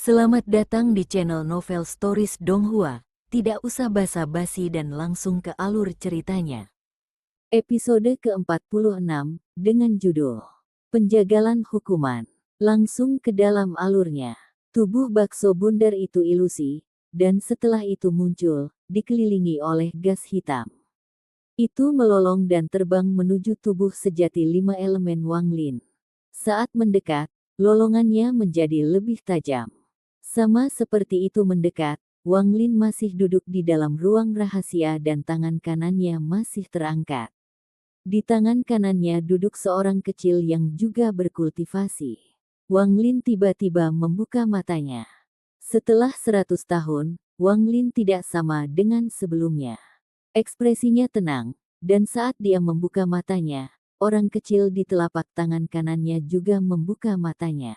Selamat datang di channel Novel Stories Donghua. Tidak usah basa-basi dan langsung ke alur ceritanya. Episode ke-46 dengan judul Penjagalan Hukuman. Langsung ke dalam alurnya. Tubuh bakso bundar itu ilusi, dan setelah itu muncul, dikelilingi oleh gas hitam. Itu melolong dan terbang menuju tubuh sejati 5 elemen Wang Lin. Saat mendekat, lolongannya menjadi lebih tajam. Sama seperti itu mendekat, Wang Lin masih duduk di dalam ruang rahasia dan tangan kanannya masih terangkat. Di tangan kanannya duduk seorang kecil yang juga berkultivasi. Wang Lin tiba-tiba membuka matanya. Setelah 100 tahun, Wang Lin tidak sama dengan sebelumnya. Ekspresinya tenang, dan saat dia membuka matanya, orang kecil di telapak tangan kanannya juga membuka matanya.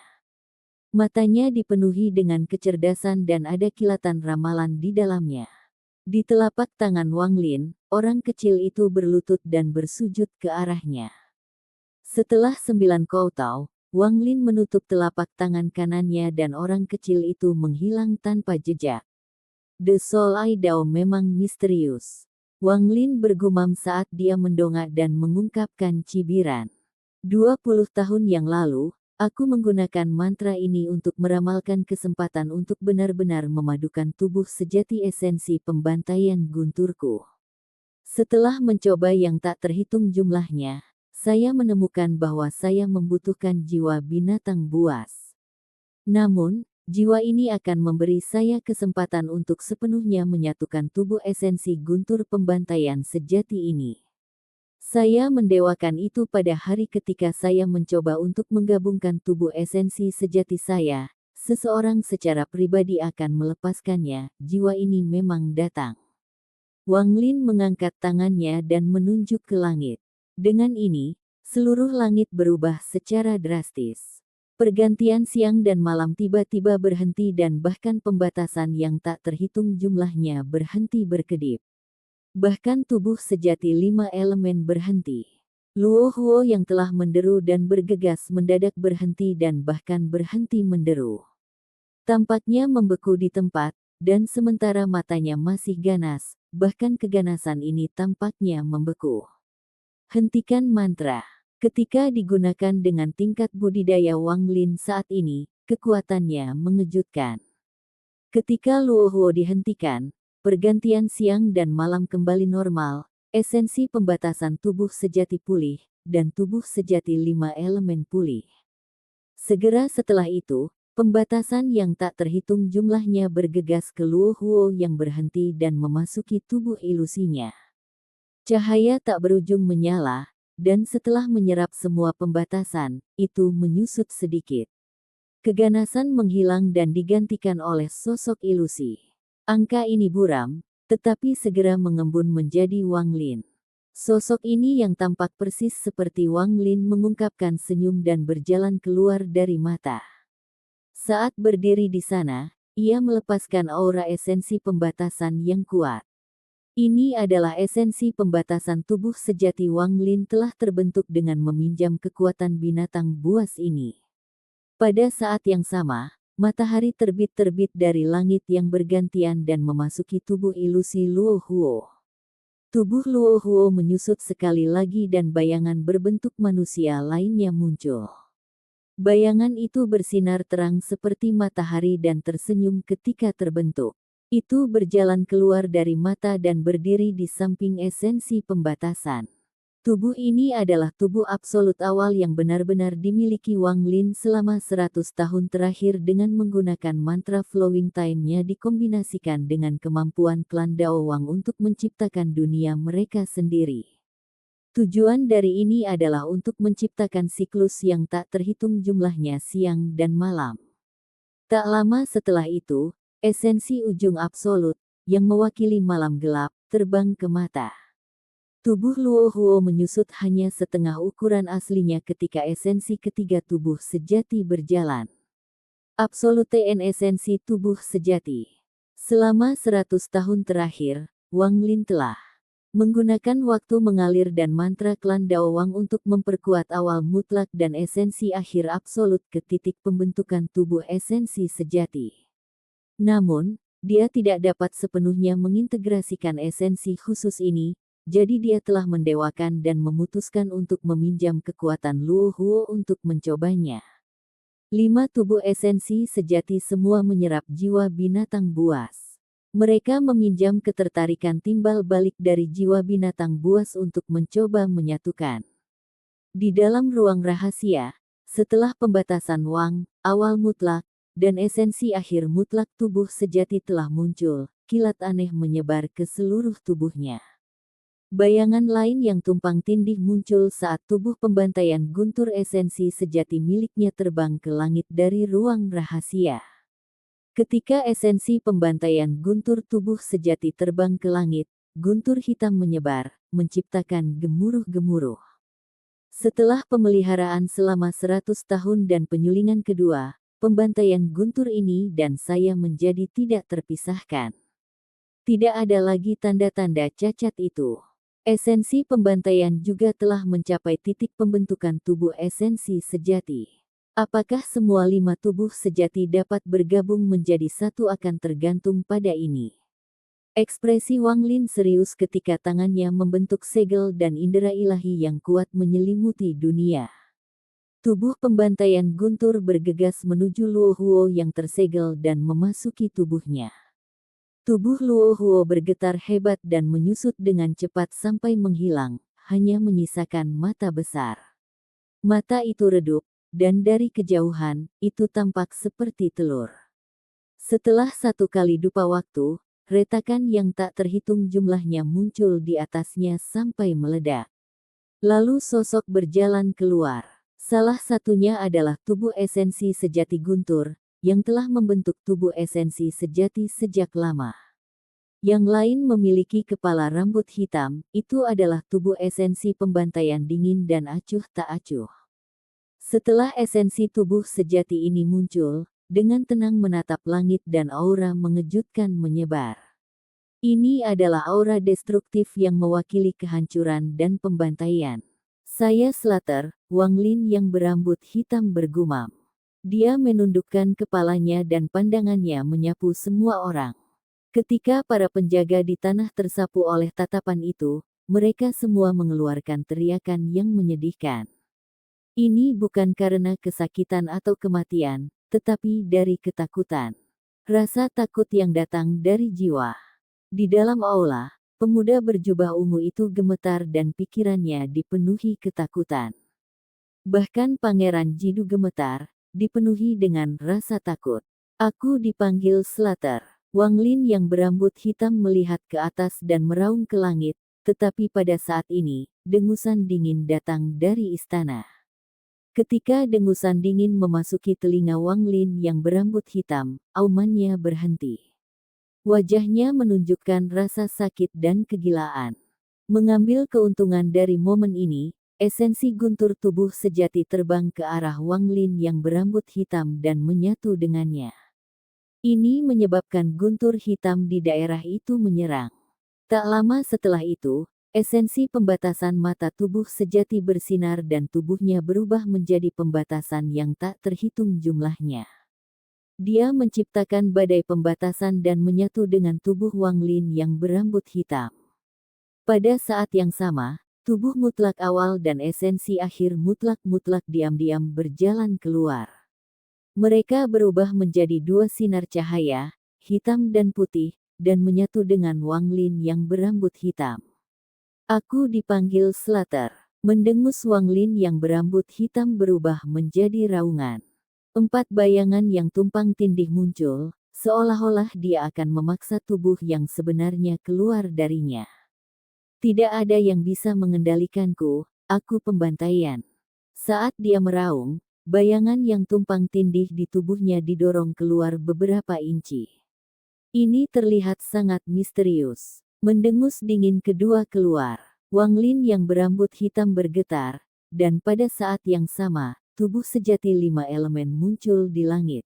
Matanya dipenuhi dengan kecerdasan dan ada kilatan ramalan di dalamnya. Di telapak tangan Wang Lin, orang kecil itu berlutut dan bersujud ke arahnya. Setelah 9 koutao, Wang Lin menutup telapak tangan kanannya dan orang kecil itu menghilang tanpa jejak. The Soul Eye Dao memang misterius. Wang Lin bergumam saat dia mendongak dan mengungkapkan cibiran. 20 tahun yang lalu, aku menggunakan mantra ini untuk meramalkan kesempatan untuk benar-benar memadukan tubuh sejati esensi pembantaian gunturku. Setelah mencoba yang tak terhitung jumlahnya, saya menemukan bahwa saya membutuhkan jiwa binatang buas. Namun, jiwa ini akan memberi saya kesempatan untuk sepenuhnya menyatukan tubuh esensi guntur pembantaian sejati ini. Saya mendewakan itu pada hari ketika saya mencoba untuk menggabungkan tubuh esensi sejati saya. Seseorang secara pribadi akan melepaskannya, jiwa ini memang datang. Wang Lin mengangkat tangannya dan menunjuk ke langit. Dengan ini, seluruh langit berubah secara drastis. Pergantian siang dan malam tiba-tiba berhenti dan bahkan pembatasan yang tak terhitung jumlahnya berhenti berkedip. Bahkan tubuh sejati 5 elemen berhenti. Luo Huo yang telah menderu dan bergegas mendadak berhenti dan bahkan berhenti menderu. Tampaknya membeku di tempat, dan sementara matanya masih ganas, bahkan keganasan ini tampaknya membeku. Hentikan mantra. Ketika digunakan dengan tingkat budidaya Wang Lin saat ini, kekuatannya mengejutkan. Ketika Luo Huo dihentikan, pergantian siang dan malam kembali normal, esensi pembatasan tubuh sejati pulih, dan tubuh sejati 5 elemen pulih. Segera setelah itu, pembatasan yang tak terhitung jumlahnya bergegas ke Luo Huo yang berhenti dan memasuki tubuh ilusinya. Cahaya tak berujung menyala, dan setelah menyerap semua pembatasan, itu menyusut sedikit. Keganasan menghilang dan digantikan oleh sosok ilusi. Angka ini buram, tetapi segera mengembun menjadi Wang Lin. Sosok ini yang tampak persis seperti Wang Lin mengungkapkan senyum dan berjalan keluar dari mata. Saat berdiri di sana, ia melepaskan aura esensi pembatasan yang kuat. Ini adalah esensi pembatasan tubuh sejati Wang Lin telah terbentuk dengan meminjam kekuatan binatang buas ini. Pada saat yang sama, matahari terbit-terbit dari langit yang bergantian dan memasuki tubuh ilusi Luo Huo. Tubuh Luo Huo menyusut sekali lagi dan bayangan berbentuk manusia lainnya muncul. Bayangan itu bersinar terang seperti matahari dan tersenyum ketika terbentuk. Itu berjalan keluar dari mata dan berdiri di samping esensi pembatasan. Tubuh ini adalah tubuh absolut awal yang benar-benar dimiliki Wang Lin selama 100 tahun terakhir dengan menggunakan mantra flowing time-nya dikombinasikan dengan kemampuan klan Dao Wang untuk menciptakan dunia mereka sendiri. Tujuan dari ini adalah untuk menciptakan siklus yang tak terhitung jumlahnya siang dan malam. Tak lama setelah itu, esensi ujung absolut, yang mewakili malam gelap, terbang ke mata. Tubuh Luo Huo menyusut hanya setengah ukuran aslinya ketika esensi ketiga tubuh sejati berjalan. Absolute en esensi tubuh sejati. Selama 100 tahun terakhir, Wang Lin telah Menggunakan waktu mengalir dan mantra klan Daowang untuk memperkuat awal mutlak dan esensi akhir absolut ke titik pembentukan tubuh esensi sejati. Namun, dia tidak dapat sepenuhnya mengintegrasikan esensi khusus ini, jadi dia telah mendewakan dan memutuskan untuk meminjam kekuatan Luo Huo untuk mencobanya. 5 tubuh esensi sejati semua menyerap jiwa binatang buas. Mereka meminjam ketertarikan timbal balik dari jiwa binatang buas untuk mencoba menyatukan. Di dalam ruang rahasia, setelah pembatasan Wang, awal mutlak, dan esensi akhir mutlak tubuh sejati telah muncul, kilat aneh menyebar ke seluruh tubuhnya. Bayangan lain yang tumpang tindih muncul saat tubuh pembantaian guntur esensi sejati miliknya terbang ke langit dari ruang rahasia. Ketika esensi pembantaian guntur tubuh sejati terbang ke langit, guntur hitam menyebar, menciptakan gemuruh-gemuruh. Setelah pemeliharaan selama 100 tahun dan penyulingan kedua, pembantaian guntur ini dan saya menjadi tidak terpisahkan. Tidak ada lagi tanda-tanda cacat itu. Esensi pembantaian juga telah mencapai titik pembentukan tubuh esensi sejati. Apakah semua 5 tubuh sejati dapat bergabung menjadi satu akan tergantung pada ini. Ekspresi Wang Lin serius ketika tangannya membentuk segel dan indera ilahi yang kuat menyelimuti dunia. Tubuh pembantaian guntur bergegas menuju Luo Huo yang tersegel dan memasuki tubuhnya. Tubuh Luo Huo bergetar hebat dan menyusut dengan cepat sampai menghilang, hanya menyisakan mata besar. Mata itu redup, dan dari kejauhan, itu tampak seperti telur. Setelah 1 kali dupa waktu, retakan yang tak terhitung jumlahnya muncul di atasnya sampai meledak. Lalu sosok berjalan keluar. Salah satunya adalah tubuh esensi sejati guntur, yang telah membentuk tubuh esensi sejati sejak lama. Yang lain memiliki kepala rambut hitam, itu adalah tubuh esensi pembantaian dingin dan acuh tak acuh. Setelah esensi tubuh sejati ini muncul, dengan tenang menatap langit dan aura mengejutkan menyebar. Ini adalah aura destruktif yang mewakili kehancuran dan pembantaian. Saya Slater, Wang Lin yang berambut hitam bergumam. Dia menundukkan kepalanya dan pandangannya menyapu semua orang. Ketika para penjaga di tanah tersapu oleh tatapan itu, mereka semua mengeluarkan teriakan yang menyedihkan. Ini bukan karena kesakitan atau kematian, tetapi dari ketakutan. Rasa takut yang datang dari jiwa. Di dalam aula, pemuda berjubah ungu itu gemetar dan pikirannya dipenuhi ketakutan. Bahkan Pangeran Jidu gemetar, dipenuhi dengan rasa takut. Aku dipanggil Slater. Wang Lin yang berambut hitam melihat ke atas dan meraung ke langit, tetapi pada saat ini, dengusan dingin datang dari istana. Ketika dengusan dingin memasuki telinga Wang Lin yang berambut hitam, aumannya berhenti. Wajahnya menunjukkan rasa sakit dan kegilaan. Mengambil keuntungan dari momen ini, esensi guntur tubuh sejati terbang ke arah Wang Lin yang berambut hitam dan menyatu dengannya. Ini menyebabkan guntur hitam di daerah itu menyerang. Tak lama setelah itu, esensi pembatasan mata tubuh sejati bersinar dan tubuhnya berubah menjadi pembatasan yang tak terhitung jumlahnya. Dia menciptakan badai pembatasan dan menyatu dengan tubuh Wang Lin yang berambut hitam. Pada saat yang sama, tubuh mutlak awal dan esensi akhir mutlak-mutlak diam-diam berjalan keluar. Mereka berubah menjadi 2 sinar cahaya, hitam dan putih, dan menyatu dengan Wang Lin yang berambut hitam. Aku dipanggil Slater. Mendengus Wang Lin yang berambut hitam berubah menjadi raungan. 4 bayangan yang tumpang tindih muncul, seolah-olah dia akan memaksa tubuh yang sebenarnya keluar darinya. Tidak ada yang bisa mengendalikanku, aku pembantaian. Saat dia meraung, bayangan yang tumpang tindih di tubuhnya didorong keluar beberapa inci. Ini terlihat sangat misterius. Mendengus dingin kedua keluar. Wang Lin yang berambut hitam bergetar, dan pada saat yang sama, tubuh sejati 5 elemen muncul di langit.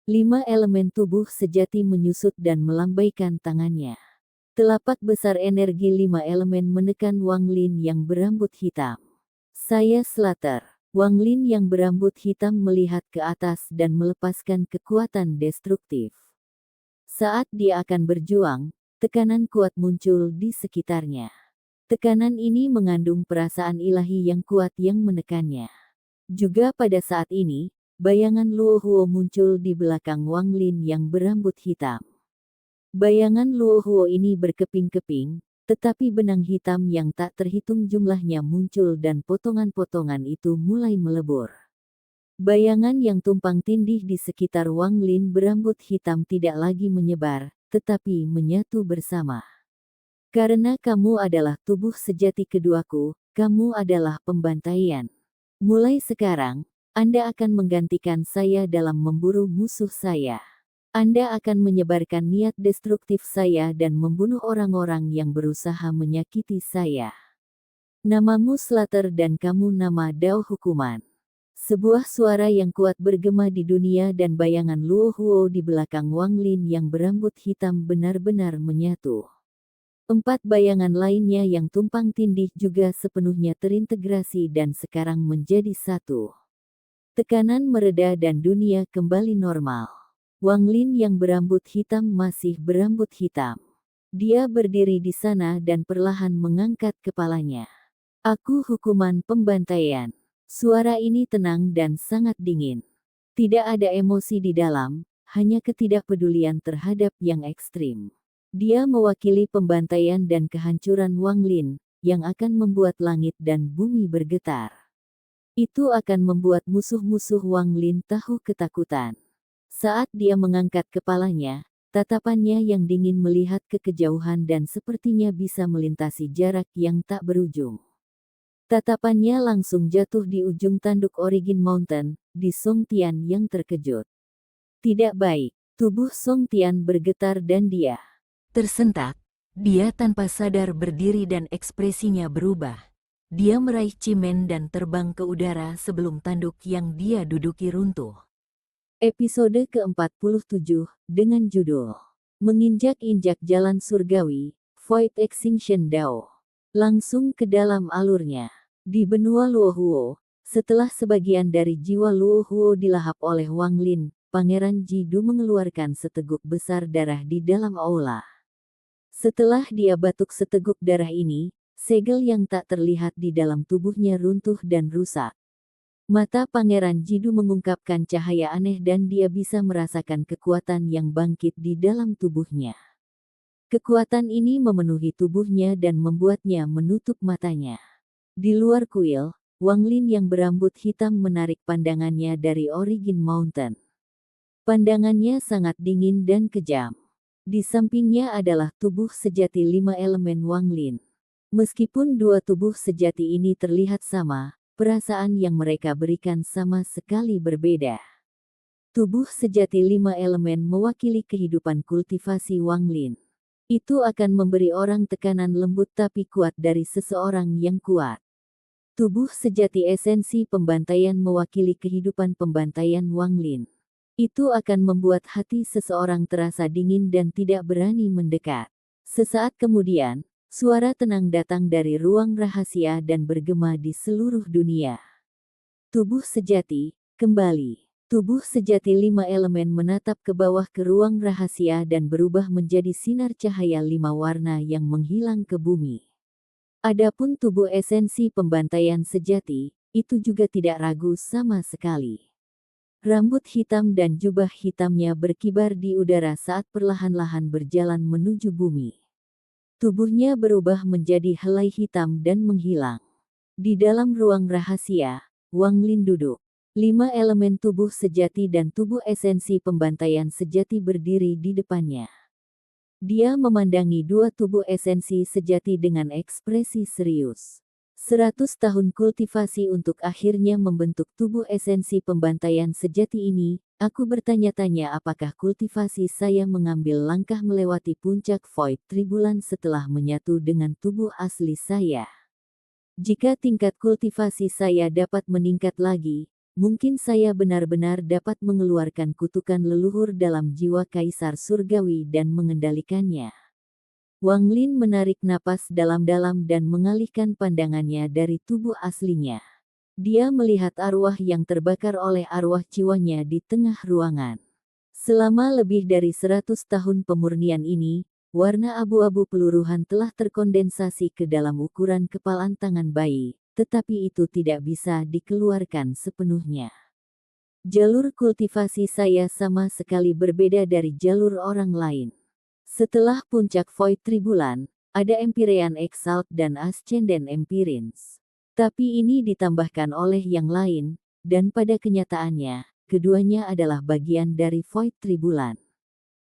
5 elemen tubuh sejati menyusut dan melambaikan tangannya. Telapak besar energi 5 elemen menekan Wang Lin yang berambut hitam. Saya Slater. Wang Lin yang berambut hitam melihat ke atas dan melepaskan kekuatan destruktif. Saat dia akan berjuang, tekanan kuat muncul di sekitarnya. Tekanan ini mengandung perasaan ilahi yang kuat yang menekannya. Juga pada saat ini, bayangan Luo Huo muncul di belakang Wang Lin yang berambut hitam. Bayangan Luo Huo ini berkeping-keping, tetapi benang hitam yang tak terhitung jumlahnya muncul dan potongan-potongan itu mulai melebur. Bayangan yang tumpang tindih di sekitar Wang Lin berambut hitam tidak lagi menyebar, tetapi menyatu bersama. Karena kamu adalah tubuh sejati keduaku, kamu adalah pembantaian. Mulai sekarang, Anda akan menggantikan saya dalam memburu musuh saya. Anda akan menyebarkan niat destruktif saya dan membunuh orang-orang yang berusaha menyakiti saya. Namamu Slater dan kamu nama Dao Hukuman. Sebuah suara yang kuat bergema di dunia dan bayangan Luo Huo di belakang Wang Lin yang berambut hitam benar-benar menyatu. 4 bayangan lainnya yang tumpang tindih juga sepenuhnya terintegrasi dan sekarang menjadi satu. Tekanan mereda dan dunia kembali normal. Wang Lin yang berambut hitam masih berambut hitam. Dia berdiri di sana dan perlahan mengangkat kepalanya. Aku hukuman pembantaian. Suara ini tenang dan sangat dingin. Tidak ada emosi di dalam, hanya ketidakpedulian terhadap yang ekstrim. Dia mewakili pembantaian dan kehancuran Wang Lin, yang akan membuat langit dan bumi bergetar. Itu akan membuat musuh-musuh Wang Lin tahu ketakutan. Saat dia mengangkat kepalanya, tatapannya yang dingin melihat ke kejauhan dan sepertinya bisa melintasi jarak yang tak berujung. Tatapannya langsung jatuh di ujung tanduk Origin Mountain, di Song Tian yang terkejut. Tidak baik, tubuh Song Tian bergetar dan dia tersentak. Dia tanpa sadar berdiri dan ekspresinya berubah. Dia meraih cimen dan terbang ke udara sebelum tanduk yang dia duduki runtuh. Episode ke-47, dengan judul Menginjak-injak Jalan Surgawi, Void Extinction Dao. Langsung ke dalam alurnya. Di benua Luo Huo, setelah sebagian dari jiwa Luo Huo dilahap oleh Wang Lin, Pangeran Jidu mengeluarkan seteguk besar darah di dalam aula. Setelah dia batuk seteguk darah ini, segel yang tak terlihat di dalam tubuhnya runtuh dan rusak. Mata Pangeran Jidu mengungkapkan cahaya aneh dan dia bisa merasakan kekuatan yang bangkit di dalam tubuhnya. Kekuatan ini memenuhi tubuhnya dan membuatnya menutup matanya. Di luar kuil, Wang Lin yang berambut hitam menarik pandangannya dari Origin Mountain. Pandangannya sangat dingin dan kejam. Di sampingnya adalah tubuh sejati 5 elemen Wang Lin. Meskipun dua tubuh sejati ini terlihat sama, perasaan yang mereka berikan sama sekali berbeda. Tubuh sejati 5 elemen mewakili kehidupan kultivasi Wang Lin. Itu akan memberi orang tekanan lembut tapi kuat dari seseorang yang kuat. Tubuh sejati esensi pembantaian mewakili kehidupan pembantaian Wang Lin. Itu akan membuat hati seseorang terasa dingin dan tidak berani mendekat. Sesaat kemudian, suara tenang datang dari ruang rahasia dan bergema di seluruh dunia. Tubuh sejati, kembali. Tubuh sejati 5 elemen menatap ke bawah ke ruang rahasia dan berubah menjadi sinar cahaya 5 warna yang menghilang ke bumi. Adapun tubuh esensi pembantaian sejati, itu juga tidak ragu sama sekali. Rambut hitam dan jubah hitamnya berkibar di udara saat perlahan-lahan berjalan menuju bumi. Tubuhnya berubah menjadi helai hitam dan menghilang. Di dalam ruang rahasia, Wang Lin duduk. 5 elemen tubuh sejati dan tubuh esensi pembantaian sejati berdiri di depannya. Dia memandangi dua tubuh esensi sejati dengan ekspresi serius. 100 tahun kultivasi untuk akhirnya membentuk tubuh esensi pembantaian sejati ini. Aku bertanya-tanya apakah kultivasi saya mengambil langkah melewati puncak Void Tribulan setelah menyatu dengan tubuh asli saya. Jika tingkat kultivasi saya dapat meningkat lagi, mungkin saya benar-benar dapat mengeluarkan kutukan leluhur dalam jiwa Kaisar Surgawi dan mengendalikannya. Wang Lin menarik napas dalam-dalam dan mengalihkan pandangannya dari tubuh aslinya. Dia melihat arwah yang terbakar oleh arwah jiwanya di tengah ruangan. Selama lebih dari 100 tahun pemurnian ini, warna abu-abu peluruhan telah terkondensasi ke dalam ukuran kepalan tangan bayi, tetapi itu tidak bisa dikeluarkan sepenuhnya. Jalur kultivasi saya sama sekali berbeda dari jalur orang lain. Setelah puncak Void Tribulan, ada Empyrean Exalt dan Ascendant Empyreans. Tapi ini ditambahkan oleh yang lain, dan pada kenyataannya, keduanya adalah bagian dari Void Tribulan.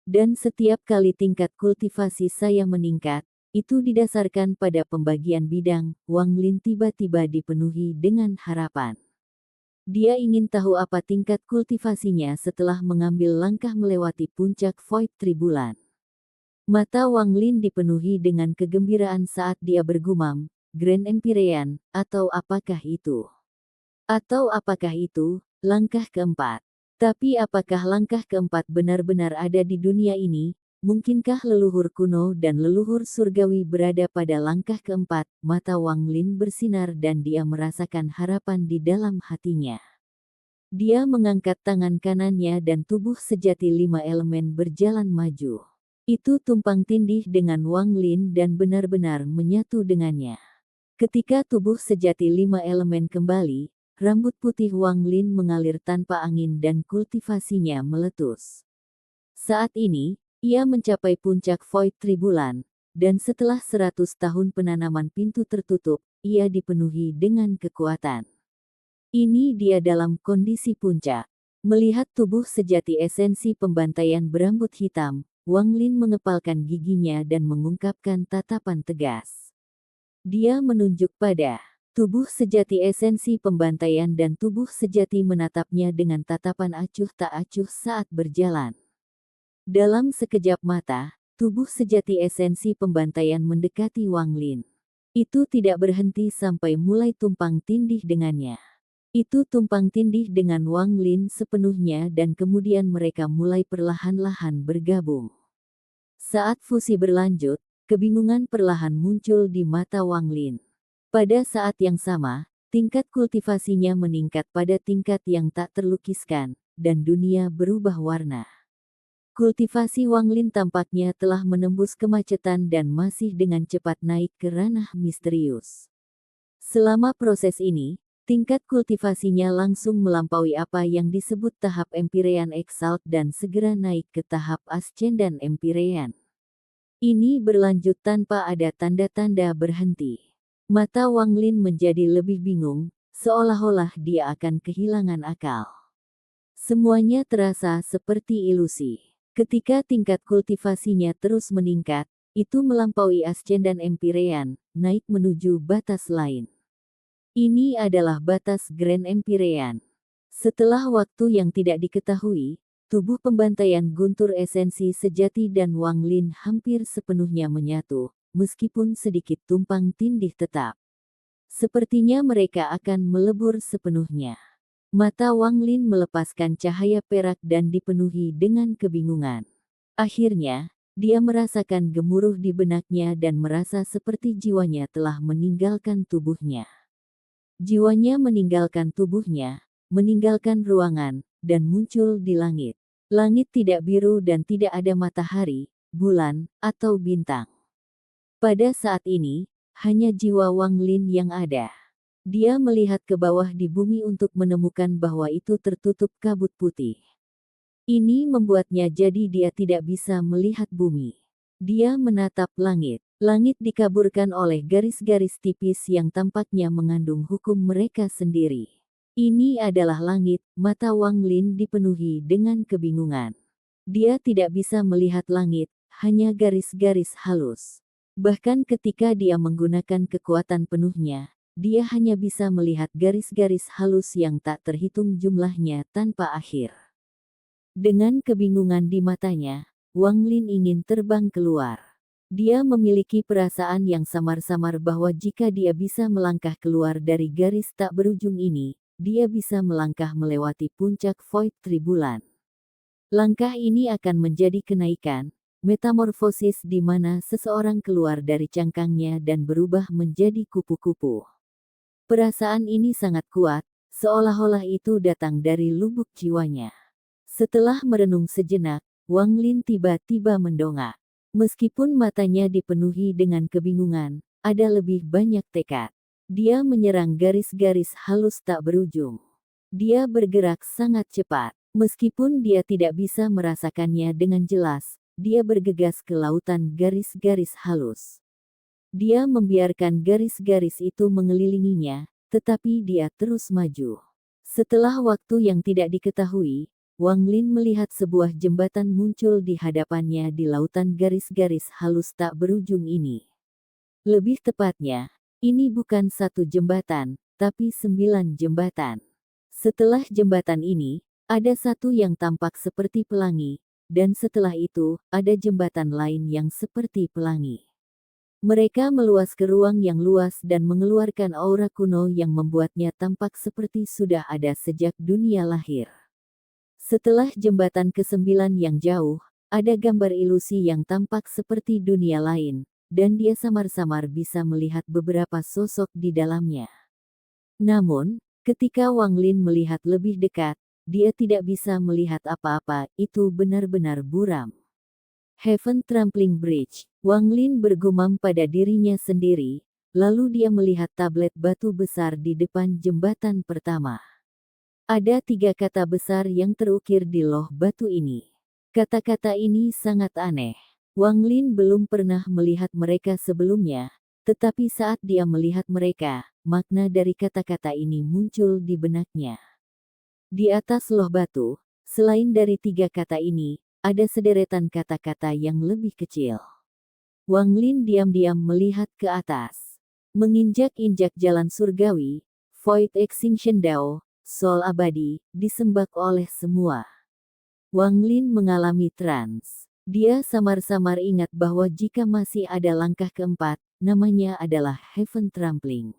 Dan setiap kali tingkat kultivasi saya meningkat, itu didasarkan pada pembagian bidang. Wang Lin tiba-tiba dipenuhi dengan harapan. Dia ingin tahu apa tingkat kultivasinya setelah mengambil langkah melewati puncak Void Tribulan. Mata Wang Lin dipenuhi dengan kegembiraan saat dia bergumam, Grand Empyrean, atau apakah itu? Atau apakah itu, langkah keempat? Tapi apakah langkah keempat benar-benar ada di dunia ini? Mungkinkah leluhur kuno dan leluhur surgawi berada pada langkah keempat? Mata Wang Lin bersinar dan dia merasakan harapan di dalam hatinya. Dia mengangkat tangan kanannya dan tubuh sejati 5 elemen berjalan maju. Itu tumpang tindih dengan Wang Lin dan benar-benar menyatu dengannya. Ketika tubuh sejati 5 elemen kembali, rambut putih Wang Lin mengalir tanpa angin dan kultivasinya meletus. Saat ini, ia mencapai puncak Void Tribulan, dan setelah 100 tahun penanaman pintu tertutup, ia dipenuhi dengan kekuatan. Ini dia dalam kondisi puncak. Melihat tubuh sejati esensi pembantaian berambut hitam, Wang Lin mengepalkan giginya dan mengungkapkan tatapan tegas. Dia menunjuk pada tubuh sejati esensi pembantaian dan tubuh sejati menatapnya dengan tatapan acuh tak acuh saat berjalan. Dalam sekejap mata, tubuh sejati esensi pembantaian mendekati Wang Lin. Itu tidak berhenti sampai mulai tumpang tindih dengannya. Itu tumpang tindih dengan Wang Lin sepenuhnya dan kemudian mereka mulai perlahan-lahan bergabung. Saat fusi berlanjut, kebingungan perlahan muncul di mata Wang Lin. Pada saat yang sama, tingkat kultivasinya meningkat pada tingkat yang tak terlukiskan, dan dunia berubah warna. Kultivasi Wang Lin tampaknya telah menembus kemacetan dan masih dengan cepat naik ke ranah misterius. Selama proses ini, tingkat kultivasinya langsung melampaui apa yang disebut tahap Empyrean Exalt dan segera naik ke tahap Ascendant Empyrean. Ini berlanjut tanpa ada tanda-tanda berhenti. Mata Wang Lin menjadi lebih bingung, seolah-olah dia akan kehilangan akal. Semuanya terasa seperti ilusi. Ketika tingkat kultivasinya terus meningkat, itu melampaui Ascendant Empyrean, naik menuju batas lain. Ini adalah batas Grand Empyrean. Setelah waktu yang tidak diketahui, tubuh pembantaian guntur esensi sejati dan Wang Lin hampir sepenuhnya menyatu, meskipun sedikit tumpang tindih tetap. Sepertinya mereka akan melebur sepenuhnya. Mata Wang Lin melepaskan cahaya perak dan dipenuhi dengan kebingungan. Akhirnya, dia merasakan gemuruh di benaknya dan merasa seperti jiwanya telah meninggalkan tubuhnya. Jiwanya meninggalkan tubuhnya, meninggalkan ruangan, dan muncul di langit. Langit tidak biru dan tidak ada matahari, bulan, atau bintang. Pada saat ini, hanya jiwa Wang Lin yang ada. Dia melihat ke bawah di bumi untuk menemukan bahwa itu tertutup kabut putih. Ini membuatnya jadi dia tidak bisa melihat bumi. Dia menatap langit. Langit dikaburkan oleh garis-garis tipis yang tampaknya mengandung hukum mereka sendiri. Ini adalah langit, mata Wang Lin dipenuhi dengan kebingungan. Dia tidak bisa melihat langit, hanya garis-garis halus. Bahkan ketika dia menggunakan kekuatan penuhnya, dia hanya bisa melihat garis-garis halus yang tak terhitung jumlahnya tanpa akhir. Dengan kebingungan di matanya, Wang Lin ingin terbang keluar. Dia memiliki perasaan yang samar-samar bahwa jika dia bisa melangkah keluar dari garis tak berujung ini, dia bisa melangkah melewati puncak Void Tribulan. Langkah ini akan menjadi kenaikan, metamorfosis di mana seseorang keluar dari cangkangnya dan berubah menjadi kupu-kupu. Perasaan ini sangat kuat, seolah-olah itu datang dari lubuk jiwanya. Setelah merenung sejenak, Wang Lin tiba-tiba mendongak. Meskipun matanya dipenuhi dengan kebingungan, ada lebih banyak tekad. Dia menyerang garis-garis halus tak berujung. Dia bergerak sangat cepat. Meskipun dia tidak bisa merasakannya dengan jelas, dia bergegas ke lautan garis-garis halus. Dia membiarkan garis-garis itu mengelilinginya, tetapi dia terus maju. Setelah waktu yang tidak diketahui, Wang Lin melihat sebuah jembatan muncul di hadapannya di lautan garis-garis halus tak berujung ini. Lebih tepatnya, ini bukan satu jembatan, tapi 9 jembatan. Setelah jembatan ini, ada satu yang tampak seperti pelangi, dan setelah itu, ada jembatan lain yang seperti pelangi. Mereka meluas ke ruang yang luas dan mengeluarkan aura kuno yang membuatnya tampak seperti sudah ada sejak dunia lahir. Setelah jembatan ke-9 yang jauh, ada gambar ilusi yang tampak seperti dunia lain, dan dia samar-samar bisa melihat beberapa sosok di dalamnya. Namun, ketika Wang Lin melihat lebih dekat, dia tidak bisa melihat apa-apa, itu benar-benar buram. Heaven Trampling Bridge, Wang Lin bergumam pada dirinya sendiri, lalu dia melihat tablet batu besar di depan jembatan pertama. Ada 3 kata besar yang terukir di loh batu ini. Kata-kata ini sangat aneh. Wang Lin belum pernah melihat mereka sebelumnya, tetapi saat dia melihat mereka, makna dari kata-kata ini muncul di benaknya. Di atas loh batu, selain dari 3 kata ini, ada sederetan kata-kata yang lebih kecil. Wang Lin diam-diam melihat ke atas. Menginjak-injak jalan surgawi, Void Extinction Dao, Soul abadi, disembah oleh semua. Wang Lin mengalami trans. Dia samar-samar ingat bahwa jika masih ada langkah keempat, namanya adalah Heaven Trampling.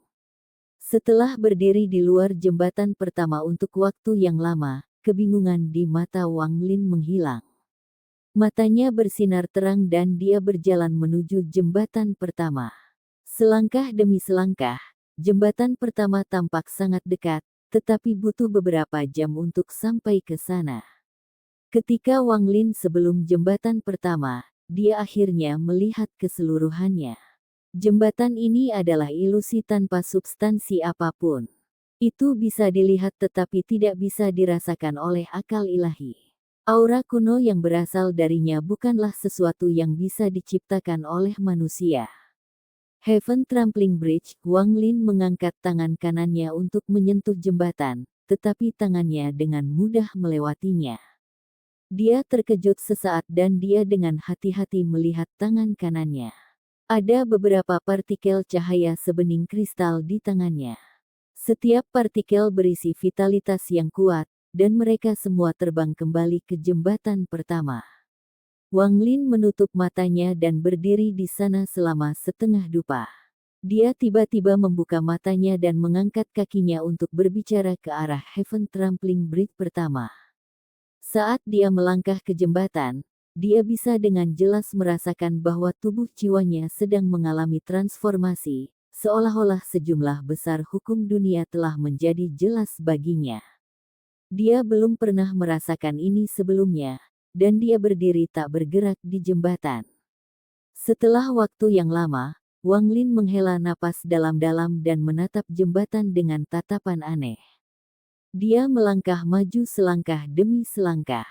Setelah berdiri di luar jembatan pertama untuk waktu yang lama, kebingungan di mata Wang Lin menghilang. Matanya bersinar terang dan dia berjalan menuju jembatan pertama. Selangkah demi selangkah, jembatan pertama tampak sangat dekat, tetapi butuh beberapa jam untuk sampai ke sana. Ketika Wang Lin sebelum jembatan pertama, dia akhirnya melihat keseluruhannya. Jembatan ini adalah ilusi tanpa substansi apapun. Itu bisa dilihat tetapi tidak bisa dirasakan oleh akal ilahi. Aura kuno yang berasal darinya bukanlah sesuatu yang bisa diciptakan oleh manusia. Heaven Trampling Bridge, Wang Lin mengangkat tangan kanannya untuk menyentuh jembatan, tetapi tangannya dengan mudah melewatinya. Dia terkejut sesaat dan dia dengan hati-hati melihat tangan kanannya. Ada beberapa partikel cahaya sebening kristal di tangannya. Setiap partikel berisi vitalitas yang kuat, dan mereka semua terbang kembali ke jembatan pertama. Wang Lin menutup matanya dan berdiri di sana selama setengah dupa. Dia tiba-tiba membuka matanya dan mengangkat kakinya untuk berbicara ke arah Heaven Trampling Bridge pertama. Saat dia melangkah ke jembatan, dia bisa dengan jelas merasakan bahwa tubuh jiwanya sedang mengalami transformasi, seolah-olah sejumlah besar hukum dunia telah menjadi jelas baginya. Dia belum pernah merasakan ini sebelumnya, dan dia berdiri tak bergerak di jembatan. Setelah waktu yang lama, Wang Lin menghela napas dalam-dalam dan menatap jembatan dengan tatapan aneh. Dia melangkah maju selangkah demi selangkah.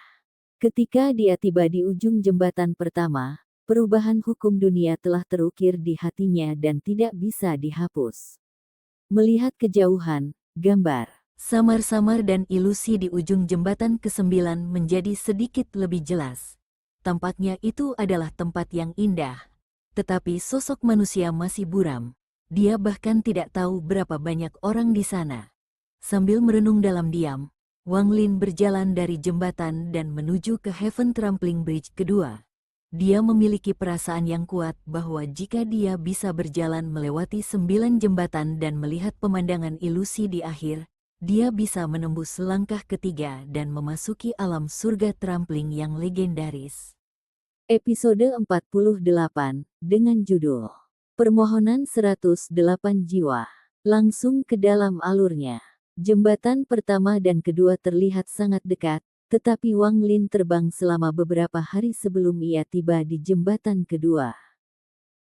Ketika dia tiba di ujung jembatan pertama, perubahan hukum dunia telah terukir di hatinya dan tidak bisa dihapus. Melihat kejauhan, gambar samar-samar dan ilusi di ujung jembatan ke-9 menjadi sedikit lebih jelas. Tampaknya itu adalah tempat yang indah, tetapi sosok manusia masih buram. Dia bahkan tidak tahu berapa banyak orang di sana. Sambil merenung dalam diam, Wang Lin berjalan dari jembatan dan menuju ke Heaven Trampling Bridge kedua. Dia memiliki perasaan yang kuat bahwa jika dia bisa berjalan melewati 9 jembatan dan melihat pemandangan ilusi di akhir, dia bisa menembus langkah ketiga dan memasuki alam surga trampling yang legendaris. Episode 48, dengan judul Permohonan 108 Jiwa. Langsung ke dalam alurnya. Jembatan pertama dan kedua terlihat sangat dekat, tetapi Wang Lin terbang selama beberapa hari sebelum ia tiba di jembatan kedua.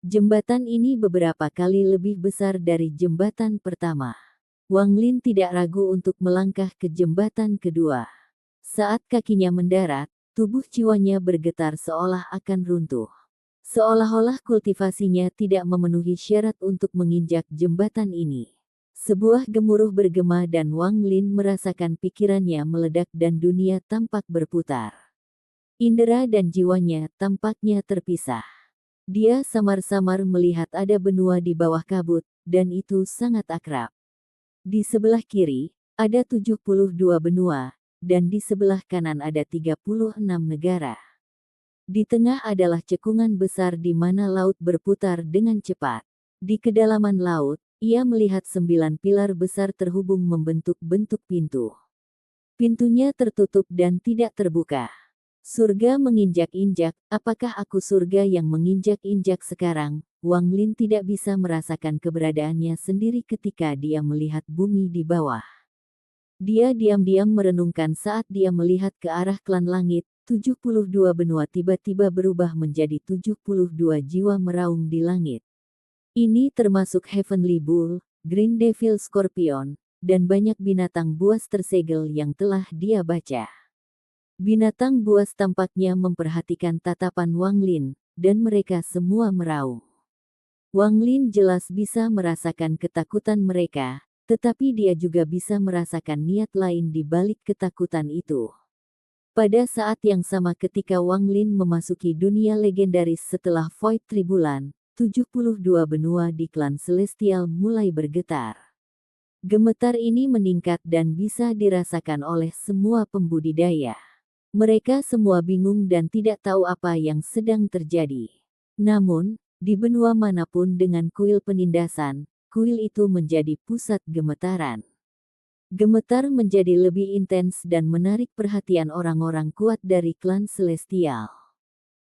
Jembatan ini beberapa kali lebih besar dari jembatan pertama. Wang Lin tidak ragu untuk melangkah ke jembatan kedua. Saat kakinya mendarat, tubuh jiwanya bergetar seolah akan runtuh. Seolah-olah kultivasinya tidak memenuhi syarat untuk menginjak jembatan ini. Sebuah gemuruh bergema dan Wang Lin merasakan pikirannya meledak dan dunia tampak berputar. Indera dan jiwanya tampaknya terpisah. Dia samar-samar melihat ada benua di bawah kabut, dan itu sangat akrab. Di sebelah kiri, ada 72 benua, dan di sebelah kanan ada 36 negara. Di tengah adalah cekungan besar di mana laut berputar dengan cepat. Di kedalaman laut, ia melihat 9 pilar besar terhubung membentuk bentuk pintu. Pintunya tertutup dan tidak terbuka. Surga menginjak-injak, apakah aku surga yang menginjak-injak sekarang? Wang Lin tidak bisa merasakan keberadaannya sendiri ketika dia melihat bumi di bawah. Dia diam-diam merenungkan saat dia melihat ke arah klan langit, 72 benua tiba-tiba berubah menjadi 72 jiwa meraung di langit. Ini termasuk Heavenly Bull, Green Devil Scorpion, dan banyak binatang buas tersegel yang telah dia baca. Binatang buas tampaknya memperhatikan tatapan Wang Lin, dan mereka semua meraung. Wang Lin jelas bisa merasakan ketakutan mereka, tetapi dia juga bisa merasakan niat lain di balik ketakutan itu. Pada saat yang sama ketika Wang Lin memasuki dunia legendaris setelah Void Tribulan, 72 benua di klan Celestial mulai bergetar. Gemetar ini meningkat dan bisa dirasakan oleh semua pembudidaya. Mereka semua bingung dan tidak tahu apa yang sedang terjadi. Namun, di benua manapun dengan kuil penindasan, kuil itu menjadi pusat gemetaran. Gemetar menjadi lebih intens dan menarik perhatian orang-orang kuat dari klan Celestial.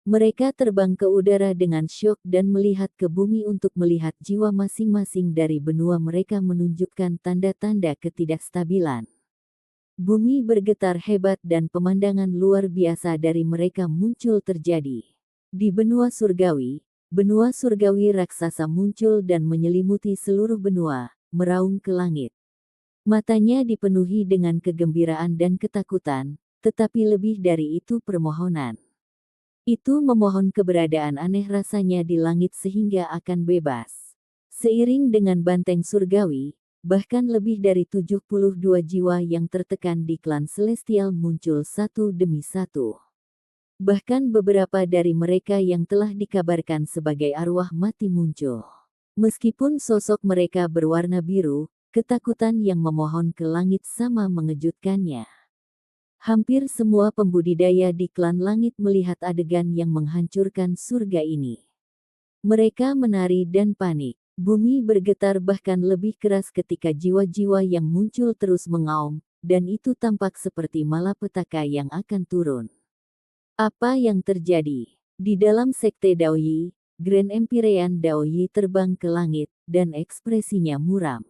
Mereka terbang ke udara dengan syok dan melihat ke bumi untuk melihat jiwa masing-masing dari benua mereka menunjukkan tanda-tanda ketidakstabilan. Bumi bergetar hebat dan pemandangan luar biasa dari mereka muncul terjadi. Di benua surgawi raksasa muncul dan menyelimuti seluruh benua, meraung ke langit. Matanya dipenuhi dengan kegembiraan dan ketakutan, tetapi lebih dari itu permohonan. Itu memohon keberadaan aneh rasanya di langit sehingga akan bebas. Seiring dengan banteng surgawi, bahkan lebih dari 72 jiwa yang tertekan di klan Celestial muncul satu demi satu. Bahkan beberapa dari mereka yang telah dikabarkan sebagai arwah mati muncul. Meskipun sosok mereka berwarna biru, ketakutan yang memohon ke langit sama mengejutkannya. Hampir semua pembudidaya di klan langit melihat adegan yang menghancurkan surga ini. Mereka menari dan panik. Bumi bergetar bahkan lebih keras ketika jiwa-jiwa yang muncul terus mengaum, dan itu tampak seperti malapetaka yang akan turun. Apa yang terjadi? Di dalam sekte Daoyi, Grand Empyrean Daoyi terbang ke langit, dan ekspresinya muram.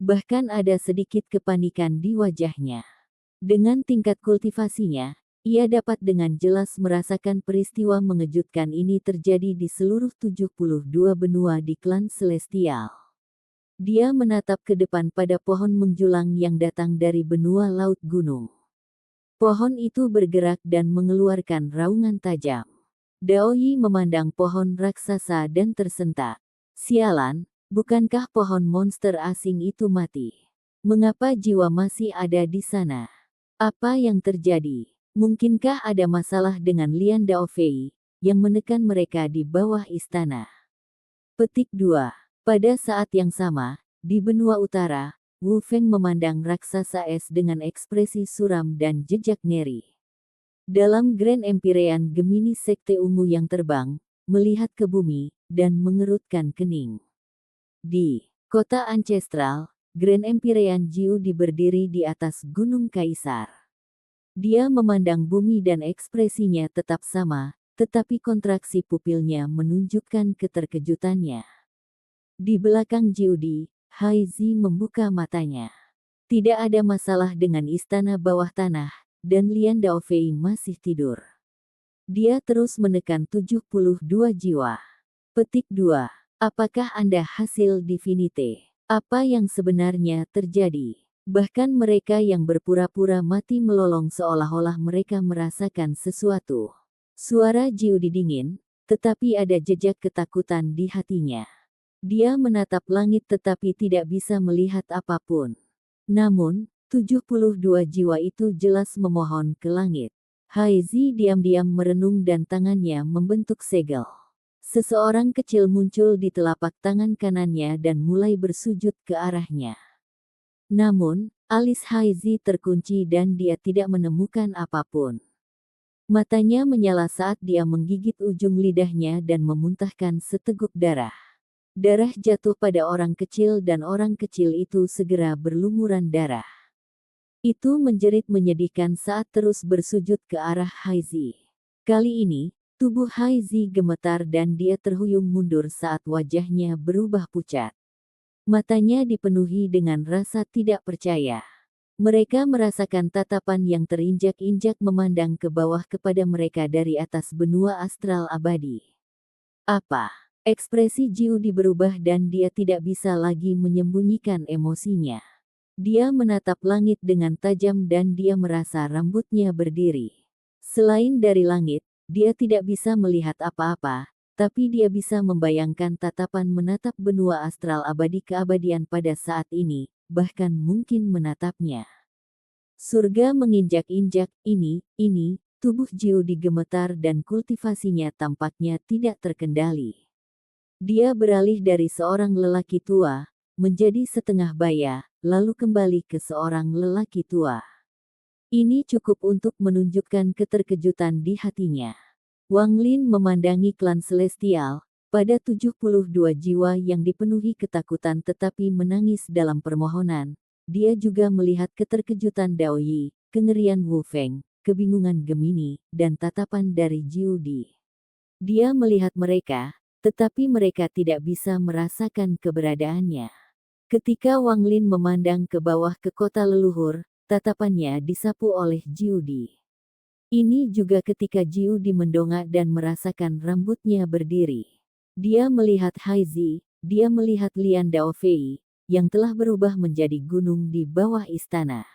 Bahkan ada sedikit kepanikan di wajahnya. Dengan tingkat kultivasinya, ia dapat dengan jelas merasakan peristiwa mengejutkan ini terjadi di seluruh 72 benua di klan Celestial. Dia menatap ke depan pada pohon menjulang yang datang dari benua laut gunung. Pohon itu bergerak dan mengeluarkan raungan tajam. Daoyi memandang pohon raksasa dan tersentak. Sialan, bukankah pohon monster asing itu mati? Mengapa jiwa masih ada di sana? Apa yang terjadi? Mungkinkah ada masalah dengan Lian Daofei, yang menekan mereka di bawah istana? Petik 2. Pada saat yang sama, di benua utara, Wu Feng memandang raksasa es dengan ekspresi suram dan jejak ngeri. Dalam Grand Empyrean Gemini sekte ungu yang terbang, melihat ke bumi, dan mengerutkan kening. Di kota ancestral, Grand Empyrean Jiu berdiri di atas Gunung Kaisar. Dia memandang bumi dan ekspresinya tetap sama, tetapi kontraksi pupilnya menunjukkan keterkejutannya. Di belakang Jiudi, Haizi membuka matanya. Tidak ada masalah dengan istana bawah tanah, dan Lian Daofei masih tidur. Dia terus menekan 72 jiwa. Petik 2. Apakah Anda hasil Divinite? Apa yang sebenarnya terjadi? Bahkan mereka yang berpura-pura mati melolong seolah-olah mereka merasakan sesuatu. Suara Jiudi dingin, tetapi ada jejak ketakutan di hatinya. Dia menatap langit tetapi tidak bisa melihat apapun. Namun, 72 jiwa itu jelas memohon ke langit. Haizi diam-diam merenung dan tangannya membentuk segel. Seseorang kecil muncul di telapak tangan kanannya dan mulai bersujud ke arahnya. Namun, alis Haizi terkunci dan dia tidak menemukan apapun. Matanya menyala saat dia menggigit ujung lidahnya dan memuntahkan seteguk darah. Darah jatuh pada orang kecil dan orang kecil itu segera berlumuran darah. Itu menjerit menyedihkan saat terus bersujud ke arah Haizi. Kali ini, tubuh Haizi gemetar dan dia terhuyung mundur saat wajahnya berubah pucat. Matanya dipenuhi dengan rasa tidak percaya. Mereka merasakan tatapan yang terinjak-injak memandang ke bawah kepada mereka dari atas benua astral abadi. Apa? Ekspresi Jiudi berubah dan dia tidak bisa lagi menyembunyikan emosinya. Dia menatap langit dengan tajam dan dia merasa rambutnya berdiri. Selain dari langit, dia tidak bisa melihat apa-apa, tapi dia bisa membayangkan tatapan menatap benua astral abadi keabadian pada saat ini, bahkan mungkin menatapnya. Surga menginjak-injak, ini, tubuh Jiudi gemetar dan kultivasinya tampaknya tidak terkendali. Dia beralih dari seorang lelaki tua, menjadi setengah baya, lalu kembali ke seorang lelaki tua. Ini cukup untuk menunjukkan keterkejutan di hatinya. Wang Lin memandangi klan Celestial, pada 72 jiwa yang dipenuhi ketakutan tetapi menangis dalam permohonan. Dia juga melihat keterkejutan Dao Yi, kengerian Wu Feng, kebingungan Gemini, dan tatapan dari Jiudi. Dia melihat mereka, tetapi mereka tidak bisa merasakan keberadaannya. Ketika Wang Lin memandang ke bawah ke kota leluhur, tatapannya disapu oleh Jiudi. Ini juga ketika Jiudi mendongak dan merasakan rambutnya berdiri. Dia melihat Haizi, dia melihat Lian Daofei, yang telah berubah menjadi gunung di bawah istana.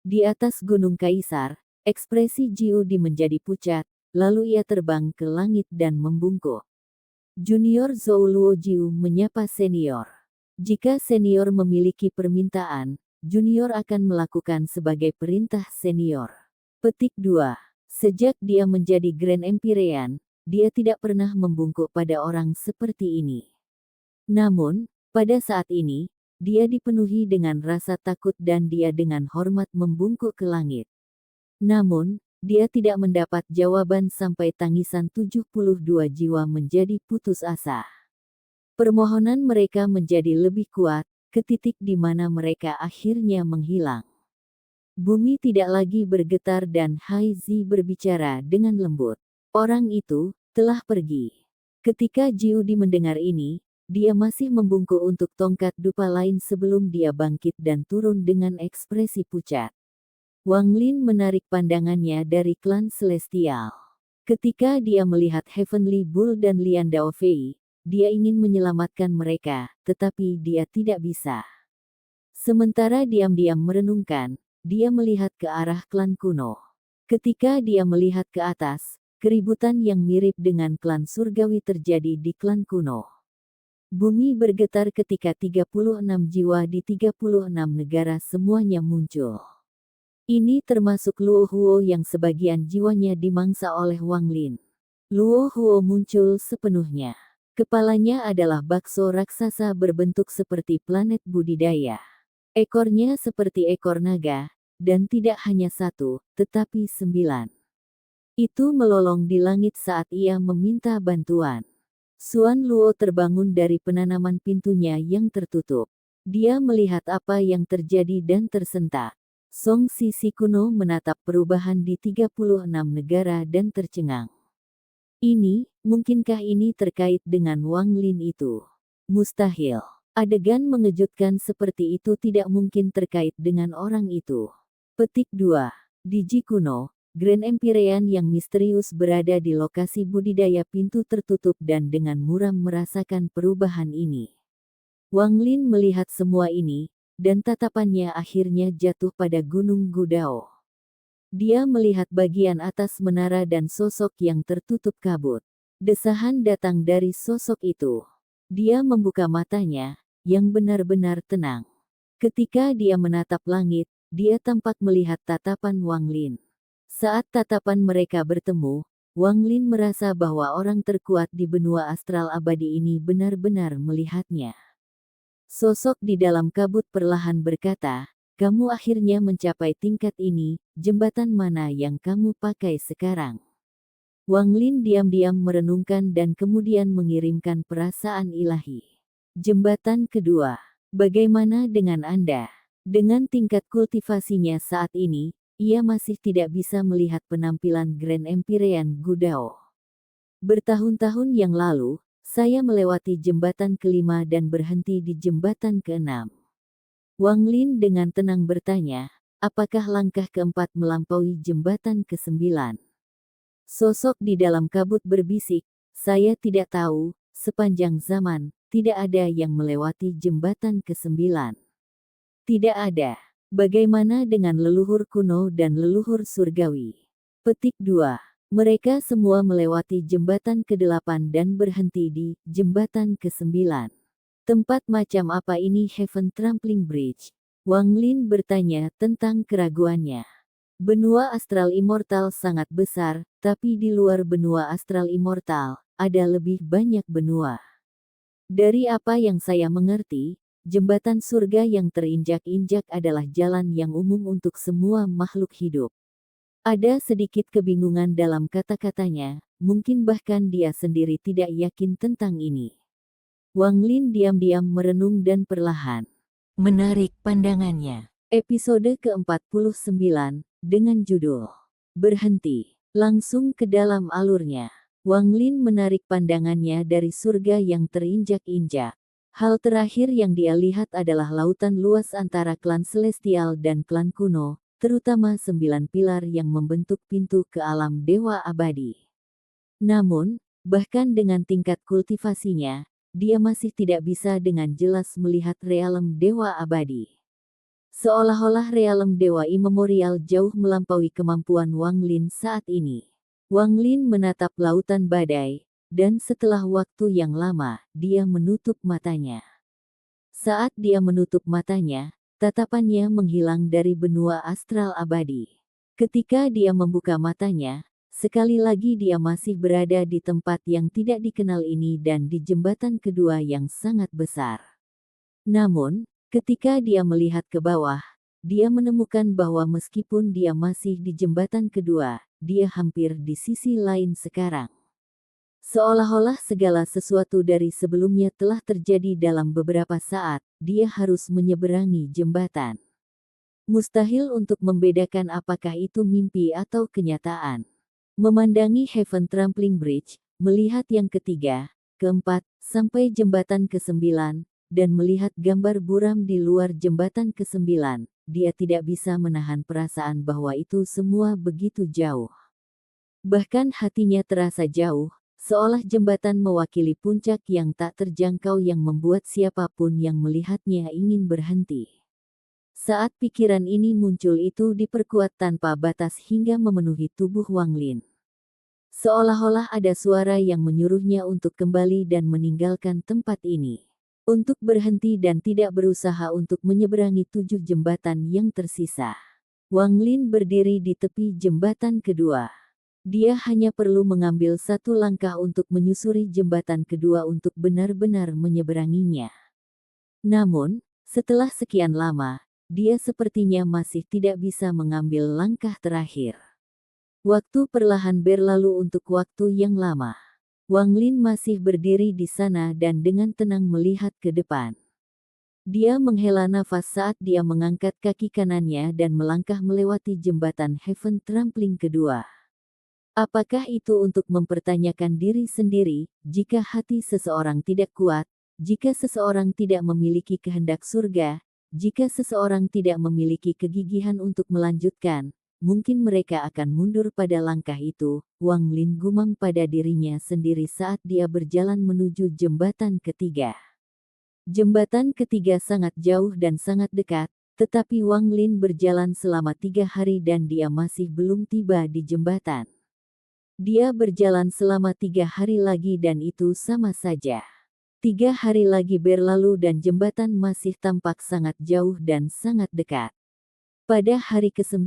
Di atas gunung Kaisar, ekspresi Jiudi menjadi pucat, lalu ia terbang ke langit dan membungkuk. Junior Zhou Luojiu menyapa senior. Jika senior memiliki permintaan, junior akan melakukan sebagai perintah senior. Petik 2. Sejak dia menjadi Grand Empyrean, dia tidak pernah membungkuk pada orang seperti ini. Namun, pada saat ini, dia dipenuhi dengan rasa takut dan dia dengan hormat membungkuk ke langit. Namun, dia tidak mendapat jawaban sampai tangisan 72 jiwa menjadi putus asa. Permohonan mereka menjadi lebih kuat, ke titik di mana mereka akhirnya menghilang. Bumi tidak lagi bergetar dan Haizi berbicara dengan lembut. Orang itu telah pergi. Ketika Jiudi mendengar ini, dia masih membungkuk untuk tongkat dupa lain sebelum dia bangkit dan turun dengan ekspresi pucat. Wang Lin menarik pandangannya dari klan Celestial. Ketika dia melihat Heavenly Bull dan Lian Daofei, dia ingin menyelamatkan mereka, tetapi dia tidak bisa. Sementara diam-diam merenungkan, dia melihat ke arah klan kuno. Ketika dia melihat ke atas, keributan yang mirip dengan klan surgawi terjadi di klan kuno. Bumi bergetar ketika 36 jiwa di 36 negara semuanya muncul. Ini termasuk Luo Huo yang sebagian jiwanya dimangsa oleh Wang Lin. Luo Huo muncul sepenuhnya. Kepalanya adalah bakso raksasa berbentuk seperti planet budidaya. Ekornya seperti ekor naga, dan tidak hanya satu, tetapi 9. Itu melolong di langit saat ia meminta bantuan. Xuan Luo terbangun dari penanaman pintunya yang tertutup. Dia melihat apa yang terjadi dan tersentak. Song Sisi kuno menatap perubahan di 36 negara dan tercengang. Mungkinkah ini terkait dengan Wang Lin itu? Mustahil. Adegan mengejutkan seperti itu tidak mungkin terkait dengan orang itu. Petik 2. Di Ji kuno, Grand Empyrean yang misterius berada di lokasi budidaya pintu tertutup dan dengan muram merasakan perubahan ini. Wang Lin melihat semua ini, dan tatapannya akhirnya jatuh pada Gunung Gudao. Dia melihat bagian atas menara dan sosok yang tertutup kabut. Desahan datang dari sosok itu. Dia membuka matanya, yang benar-benar tenang. Ketika dia menatap langit, dia tampak melihat tatapan Wang Lin. Saat tatapan mereka bertemu, Wang Lin merasa bahwa orang terkuat di benua astral abadi ini benar-benar melihatnya. Sosok di dalam kabut perlahan berkata, "Kamu akhirnya mencapai tingkat ini, jembatan mana yang kamu pakai sekarang?" Wang Lin diam-diam merenungkan dan kemudian mengirimkan perasaan ilahi. Jembatan kedua. Bagaimana dengan Anda? Dengan tingkat kultivasinya saat ini, ia masih tidak bisa melihat penampilan Grand Empyrean Gudao. Bertahun-tahun yang lalu, saya melewati jembatan kelima dan berhenti di jembatan keenam. Wang Lin dengan tenang bertanya, apakah langkah keempat melampaui jembatan kesembilan? Sosok di dalam kabut berbisik, saya tidak tahu, sepanjang zaman, tidak ada yang melewati jembatan ke-9. Tidak ada. Bagaimana dengan leluhur kuno dan leluhur surgawi? Petik 2. Mereka semua melewati jembatan ke-8 dan berhenti di jembatan ke-9. Tempat macam apa ini Heaven Trampling Bridge? Wang Lin bertanya tentang keraguannya. Benua astral immortal sangat besar, tapi di luar benua astral immortal, ada lebih banyak benua. Dari apa yang saya mengerti, jembatan surga yang terinjak-injak adalah jalan yang umum untuk semua makhluk hidup. Ada sedikit kebingungan dalam kata-katanya, mungkin bahkan dia sendiri tidak yakin tentang ini. Wang Lin diam-diam merenung dan perlahan menarik pandangannya. Episode ke-49, dengan judul Berhenti, langsung ke dalam alurnya. Wang Lin menarik pandangannya dari surga yang terinjak-injak. Hal terakhir yang dia lihat adalah lautan luas antara klan Celestial dan klan kuno, terutama 9 pilar yang membentuk pintu ke alam dewa abadi. Namun, bahkan dengan tingkat kultivasinya, dia masih tidak bisa dengan jelas melihat realem dewa abadi. Seolah-olah realem dewa immemorial jauh melampaui kemampuan Wang Lin saat ini. Wang Lin menatap lautan badai, dan setelah waktu yang lama, dia menutup matanya. Saat dia menutup matanya, tatapannya menghilang dari benua astral abadi. Ketika dia membuka matanya, sekali lagi dia masih berada di tempat yang tidak dikenal ini dan di jembatan kedua yang sangat besar. Namun, ketika dia melihat ke bawah, dia menemukan bahwa meskipun dia masih di jembatan kedua, dia hampir di sisi lain sekarang. Seolah-olah segala sesuatu dari sebelumnya telah terjadi dalam beberapa saat, dia harus menyeberangi jembatan. Mustahil untuk membedakan apakah itu mimpi atau kenyataan. Memandangi Heaven Trampling Bridge, melihat yang ketiga, keempat, sampai jembatan ke-9, dan melihat gambar buram di luar jembatan ke-9, dia tidak bisa menahan perasaan bahwa itu semua begitu jauh. Bahkan hatinya terasa jauh, seolah jembatan mewakili puncak yang tak terjangkau yang membuat siapapun yang melihatnya ingin berhenti. Saat pikiran ini muncul itu diperkuat tanpa batas hingga memenuhi tubuh Wang Lin. Seolah-olah ada suara yang menyuruhnya untuk kembali dan meninggalkan tempat ini. Untuk berhenti dan tidak berusaha untuk menyeberangi 7 jembatan yang tersisa. Wang Lin berdiri di tepi jembatan kedua. Dia hanya perlu mengambil satu langkah untuk menyusuri jembatan kedua untuk benar-benar menyeberanginya. Namun, setelah sekian lama, dia sepertinya masih tidak bisa mengambil langkah terakhir. Waktu perlahan berlalu untuk waktu yang lama. Wang Lin masih berdiri di sana dan dengan tenang melihat ke depan. Dia menghela nafas saat dia mengangkat kaki kanannya dan melangkah melewati jembatan Heaven Trampling kedua. Apakah itu untuk mempertanyakan diri sendiri, jika hati seseorang tidak kuat, jika seseorang tidak memiliki kehendak surga, jika seseorang tidak memiliki kegigihan untuk melanjutkan, mungkin mereka akan mundur pada langkah itu, Wang Lin gumam pada dirinya sendiri saat dia berjalan menuju jembatan ketiga. Jembatan ketiga sangat jauh dan sangat dekat, tetapi Wang Lin berjalan selama 3 hari dan dia masih belum tiba di jembatan. Dia berjalan selama 3 hari lagi dan itu sama saja. 3 hari lagi berlalu dan jembatan masih tampak sangat jauh dan sangat dekat. Pada hari ke-9,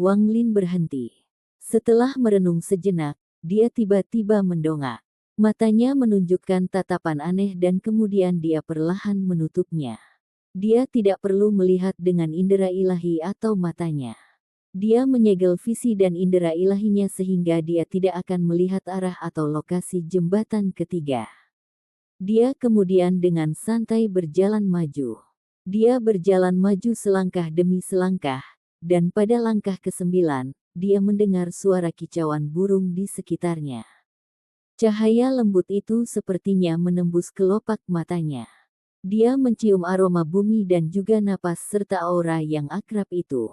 Wang Lin berhenti. Setelah merenung sejenak, dia tiba-tiba mendongak. Matanya menunjukkan tatapan aneh dan kemudian dia perlahan menutupnya. Dia tidak perlu melihat dengan indera ilahi atau matanya. Dia menyegel visi dan indera ilahinya sehingga dia tidak akan melihat arah atau lokasi jembatan ketiga. Dia kemudian dengan santai berjalan maju. Dia berjalan maju selangkah demi selangkah, dan pada langkah ke-9, dia mendengar suara kicauan burung di sekitarnya. Cahaya lembut itu sepertinya menembus kelopak matanya. Dia mencium aroma bumi dan juga napas serta aura yang akrab itu.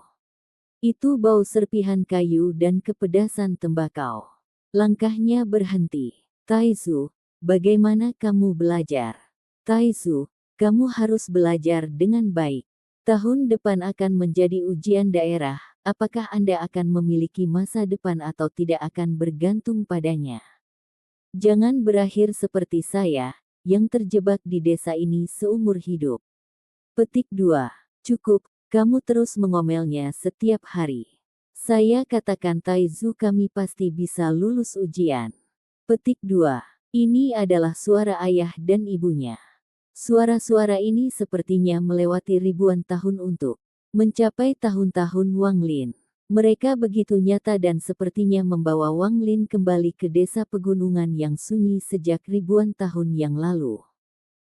Itu bau serpihan kayu dan kepedasan tembakau. Langkahnya berhenti. Taizu, bagaimana kamu belajar? Taizu, kamu harus belajar dengan baik. Tahun depan akan menjadi ujian daerah, apakah Anda akan memiliki masa depan atau tidak akan bergantung padanya. Jangan berakhir seperti saya, yang terjebak di desa ini seumur hidup. Petik 2. Cukup. Kamu terus mengomelnya setiap hari. Saya katakan Taizu kami pasti bisa lulus ujian. Petik 2. Ini adalah suara ayah dan ibunya. Suara-suara ini sepertinya melewati ribuan tahun untuk mencapai tahun-tahun Wang Lin. Mereka begitu nyata dan sepertinya membawa Wang Lin kembali ke desa pegunungan yang sunyi sejak ribuan tahun yang lalu.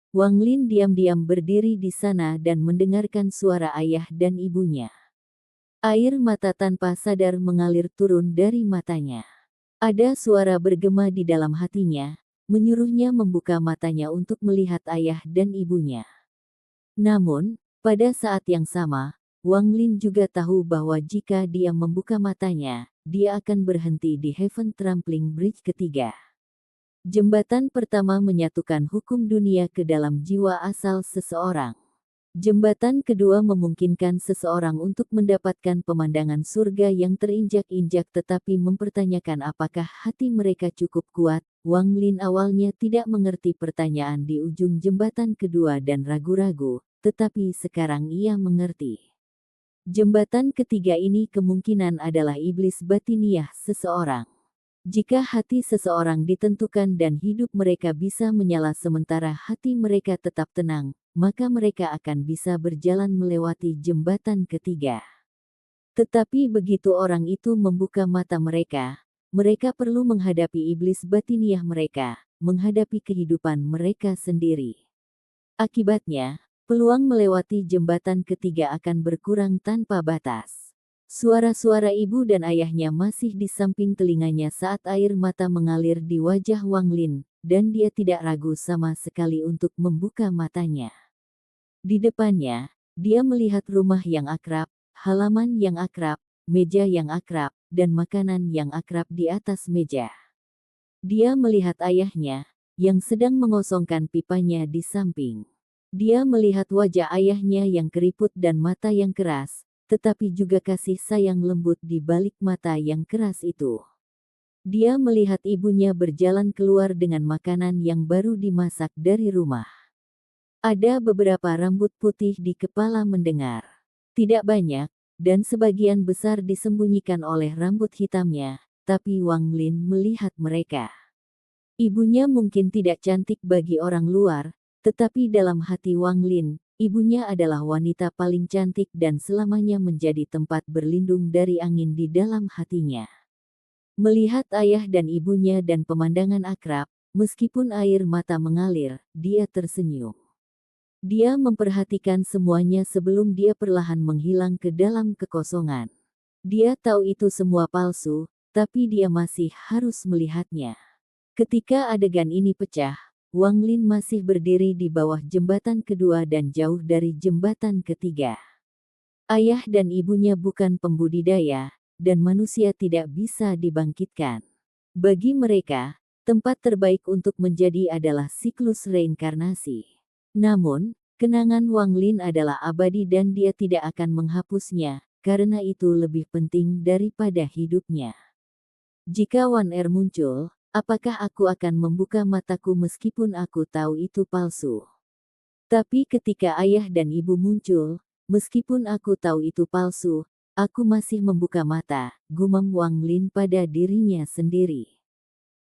Wang Lin diam-diam berdiri di sana dan mendengarkan suara ayah dan ibunya. Air mata tanpa sadar mengalir turun dari matanya. Ada suara bergema di dalam hatinya, menyuruhnya membuka matanya untuk melihat ayah dan ibunya. Namun, pada saat yang sama, Wang Lin juga tahu bahwa jika dia membuka matanya, dia akan berhenti di Heaven Trampling Bridge ketiga. Jembatan pertama menyatukan hukum dunia ke dalam jiwa asal seseorang. Jembatan kedua memungkinkan seseorang untuk mendapatkan pemandangan surga yang terinjak-injak tetapi mempertanyakan apakah hati mereka cukup kuat. Wang Lin awalnya tidak mengerti pertanyaan di ujung jembatan kedua dan ragu-ragu, tetapi sekarang ia mengerti. Jembatan ketiga ini kemungkinan adalah iblis batiniah seseorang. Jika hati seseorang ditentukan dan hidup mereka bisa menyala sementara hati mereka tetap tenang, maka mereka akan bisa berjalan melewati jembatan ketiga. Tetapi begitu orang itu membuka mata mereka, mereka perlu menghadapi iblis batiniah mereka, menghadapi kehidupan mereka sendiri. Akibatnya, peluang melewati jembatan ketiga akan berkurang tanpa batas. Suara-suara ibu dan ayahnya masih di samping telinganya saat air mata mengalir di wajah Wang Lin, dan dia tidak ragu sama sekali untuk membuka matanya. Di depannya, dia melihat rumah yang akrab, halaman yang akrab, meja yang akrab, dan makanan yang akrab di atas meja. Dia melihat ayahnya, yang sedang mengosongkan pipanya di samping. Dia melihat wajah ayahnya yang keriput dan mata yang keras, tetapi juga kasih sayang lembut di balik mata yang keras itu. Dia melihat ibunya berjalan keluar dengan makanan yang baru dimasak dari rumah. Ada beberapa rambut putih di kepala mendengar. Tidak banyak, dan sebagian besar disembunyikan oleh rambut hitamnya, tapi Wang Lin melihat mereka. Ibunya mungkin tidak cantik bagi orang luar, tetapi dalam hati Wang Lin, ibunya adalah wanita paling cantik dan selamanya menjadi tempat berlindung dari angin di dalam hatinya. Melihat ayah dan ibunya dan pemandangan akrab, meskipun air mata mengalir, dia tersenyum. Dia memperhatikan semuanya sebelum dia perlahan menghilang ke dalam kekosongan. Dia tahu itu semua palsu, tetapi dia masih harus melihatnya. Ketika adegan ini pecah, Wang Lin masih berdiri di bawah jembatan kedua dan jauh dari jembatan ketiga. Ayah dan ibunya bukan pembudidaya, dan manusia tidak bisa dibangkitkan. Bagi mereka, tempat terbaik untuk menjadi adalah siklus reinkarnasi. Namun, kenangan Wang Lin adalah abadi dan dia tidak akan menghapusnya, karena itu lebih penting daripada hidupnya. Jika Wan Er muncul, apakah aku akan membuka mataku meskipun aku tahu itu palsu? Tapi ketika ayah dan ibu muncul, meskipun aku tahu itu palsu, aku masih membuka mata, gumam Wang Lin pada dirinya sendiri.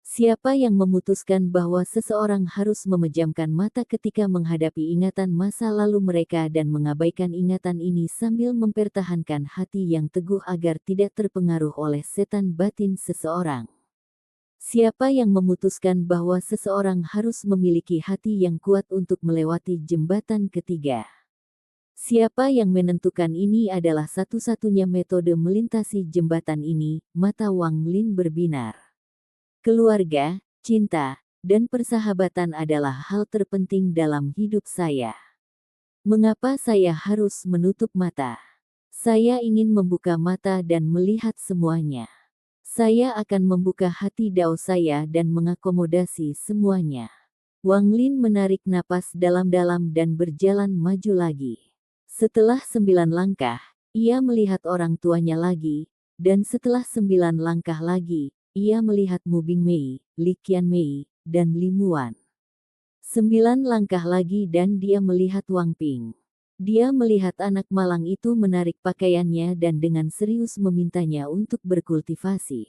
Siapa yang memutuskan bahwa seseorang harus memejamkan mata ketika menghadapi ingatan masa lalu mereka dan mengabaikan ingatan ini sambil mempertahankan hati yang teguh agar tidak terpengaruh oleh setan batin seseorang? Siapa yang memutuskan bahwa seseorang harus memiliki hati yang kuat untuk melewati jembatan ketiga? Siapa yang menentukan ini adalah satu-satunya metode melintasi jembatan ini? Mata Wang Lin berbinar. Keluarga, cinta, dan persahabatan adalah hal terpenting dalam hidup saya. Mengapa saya harus menutup mata? Saya ingin membuka mata dan melihat semuanya. Saya akan membuka hati dao saya dan mengakomodasi semuanya. Wang Lin menarik napas dalam-dalam dan berjalan maju lagi. Setelah 9 langkah, ia melihat orang tuanya lagi, dan setelah 9 langkah lagi, ia melihat Mu Bingmei, Li Qianmei, dan Li Muan. 9 langkah lagi dan dia melihat Wang Ping. Dia melihat anak malang itu menarik pakaiannya dan dengan serius memintanya untuk berkultivasi.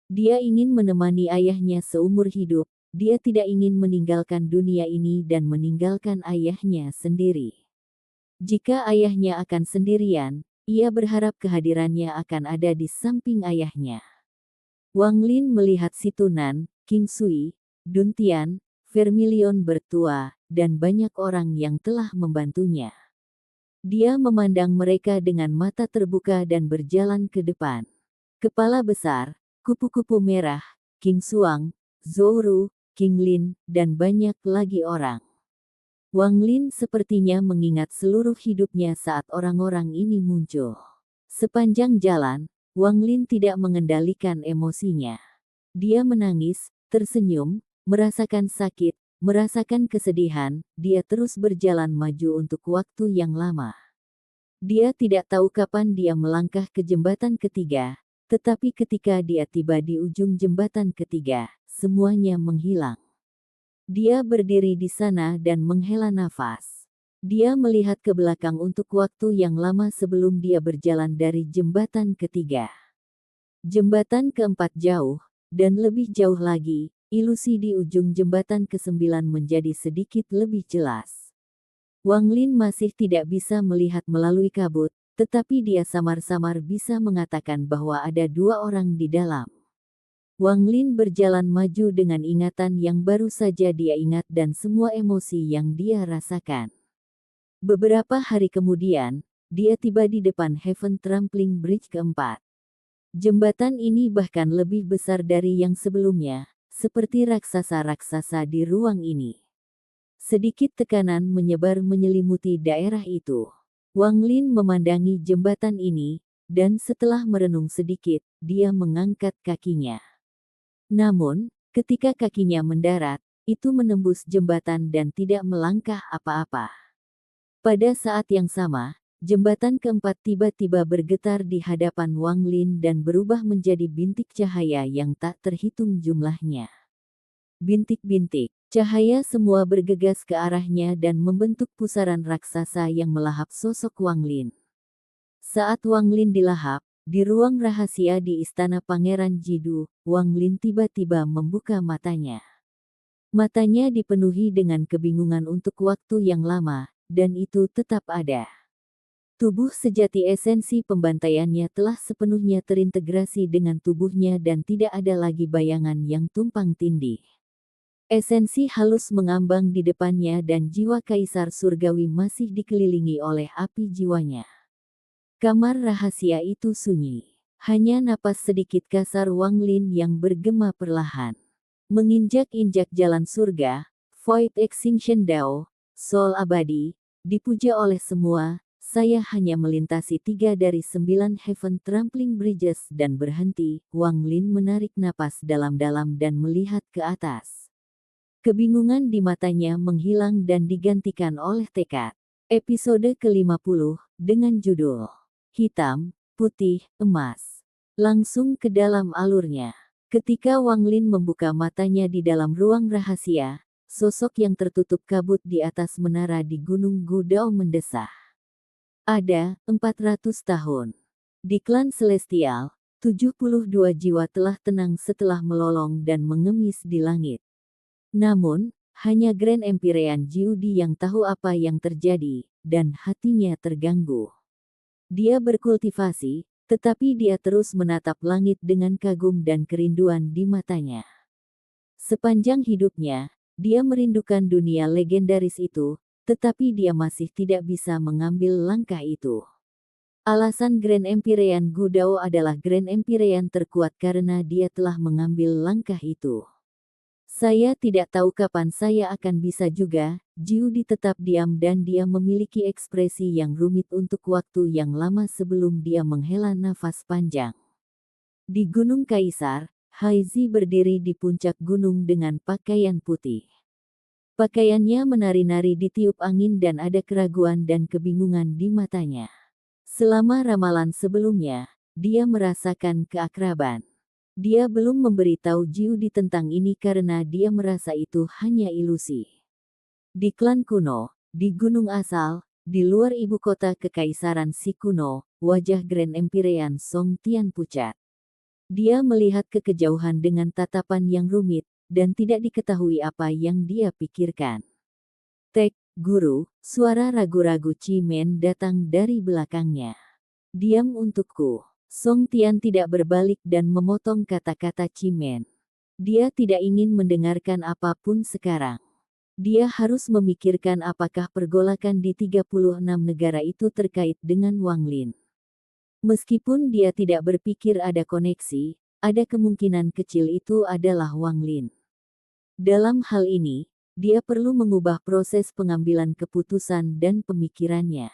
Dia ingin menemani ayahnya seumur hidup, dia tidak ingin meninggalkan dunia ini dan meninggalkan ayahnya sendiri. Jika ayahnya akan sendirian, ia berharap kehadirannya akan ada di samping ayahnya. Wang Lin melihat si Tunan, King Sui, Dun Tian, Vermilion bertua, dan banyak orang yang telah membantunya. Dia memandang mereka dengan mata terbuka dan berjalan ke depan. Kepala besar, kupu-kupu merah, King Suang, Zhou, King Lin, dan banyak lagi orang. Wang Lin sepertinya mengingat seluruh hidupnya saat orang-orang ini muncul. Sepanjang jalan, Wang Lin tidak mengendalikan emosinya. Dia menangis, tersenyum, merasakan sakit, merasakan kesedihan, dia terus berjalan maju untuk waktu yang lama. Dia tidak tahu kapan dia melangkah ke jembatan ketiga, tetapi ketika dia tiba di ujung jembatan ketiga, semuanya menghilang. Dia berdiri di sana dan menghela nafas. Dia melihat ke belakang untuk waktu yang lama sebelum dia berjalan dari jembatan ketiga. Jembatan keempat jauh, dan lebih jauh lagi, ilusi di ujung jembatan ke-9 menjadi sedikit lebih jelas. Wang Lin masih tidak bisa melihat melalui kabut, tetapi dia samar-samar bisa mengatakan bahwa ada 2 orang di dalam. Wang Lin berjalan maju dengan ingatan yang baru saja dia ingat dan semua emosi yang dia rasakan. Beberapa hari kemudian, dia tiba di depan Heaven Trampling Bridge keempat. Jembatan ini bahkan lebih besar dari yang sebelumnya, seperti raksasa-raksasa di ruang ini. Sedikit tekanan menyebar menyelimuti daerah itu. Wang Lin memandangi jembatan ini, dan setelah merenung sedikit, dia mengangkat kakinya. Namun, ketika kakinya mendarat, itu menembus jembatan dan tidak melangkah apa-apa. Pada saat yang sama, jembatan keempat tiba-tiba bergetar di hadapan Wang Lin dan berubah menjadi bintik cahaya yang tak terhitung jumlahnya. Bintik-bintik cahaya semua bergegas ke arahnya dan membentuk pusaran raksasa yang melahap sosok Wang Lin. Saat Wang Lin dilahap, di ruang rahasia di istana Pangeran Jidu, Wang Lin tiba-tiba membuka matanya. Matanya dipenuhi dengan kebingungan untuk waktu yang lama, dan itu tetap ada. Tubuh sejati esensi pembantaiannya telah sepenuhnya terintegrasi dengan tubuhnya dan tidak ada lagi bayangan yang tumpang tindih. Esensi halus mengambang di depannya dan jiwa kaisar surgawi masih dikelilingi oleh api jiwanya. Kamar rahasia itu sunyi. Hanya napas sedikit kasar Wang Lin yang bergema perlahan. Menginjak-injak jalan surga, Void Extinction Dao, Soul Abadi, dipuja oleh semua. Saya hanya melintasi 3 dari 9 Heaven Trampling Bridges dan berhenti. Wang Lin menarik napas dalam-dalam dan melihat ke atas. Kebingungan di matanya menghilang dan digantikan oleh tekad. Episode ke-50, dengan judul Hitam, Putih, Emas. Langsung ke dalam alurnya. Ketika Wang Lin membuka matanya di dalam ruang rahasia, sosok yang tertutup kabut di atas menara di Gunung Gudao mendesah. Ada 400 tahun. Di klan Celestial, 72 jiwa telah tenang setelah melolong dan mengemis di langit. Namun, hanya Grand Empyrean Jiudi yang tahu apa yang terjadi, dan hatinya terganggu. Dia berkultivasi, tetapi dia terus menatap langit dengan kagum dan kerinduan di matanya. Sepanjang hidupnya, dia merindukan dunia legendaris itu, tetapi dia masih tidak bisa mengambil langkah itu. Alasan Grand Empyrean Gudao adalah Grand Empyrean terkuat karena dia telah mengambil langkah itu. Saya tidak tahu kapan saya akan bisa juga. Jiudi tetap diam dan dia memiliki ekspresi yang rumit untuk waktu yang lama sebelum dia menghela nafas panjang. Di Gunung Kaisar, Haizi berdiri di puncak gunung dengan pakaian putih. Pakaiannya menari-nari di tiup angin dan ada keraguan dan kebingungan di matanya. Selama ramalan sebelumnya, dia merasakan keakraban. Dia belum memberitahu Jiudi tentang ini karena dia merasa itu hanya ilusi. Di klan kuno, di gunung asal, di luar ibu kota kekaisaran si kuno, wajah Grand Empyrean Song Tian pucat. Dia melihat ke kejauhan dengan tatapan yang rumit, dan tidak diketahui apa yang dia pikirkan. Tek, guru, suara ragu-ragu Cimen datang dari belakangnya. Diam untukku. Song Tian tidak berbalik dan memotong kata-kata Cimen. Dia tidak ingin mendengarkan apapun sekarang. Dia harus memikirkan apakah pergolakan di 36 negara itu terkait dengan Wang Lin. Meskipun dia tidak berpikir ada koneksi, ada kemungkinan kecil itu adalah Wang Lin. Dalam hal ini, dia perlu mengubah proses pengambilan keputusan dan pemikirannya.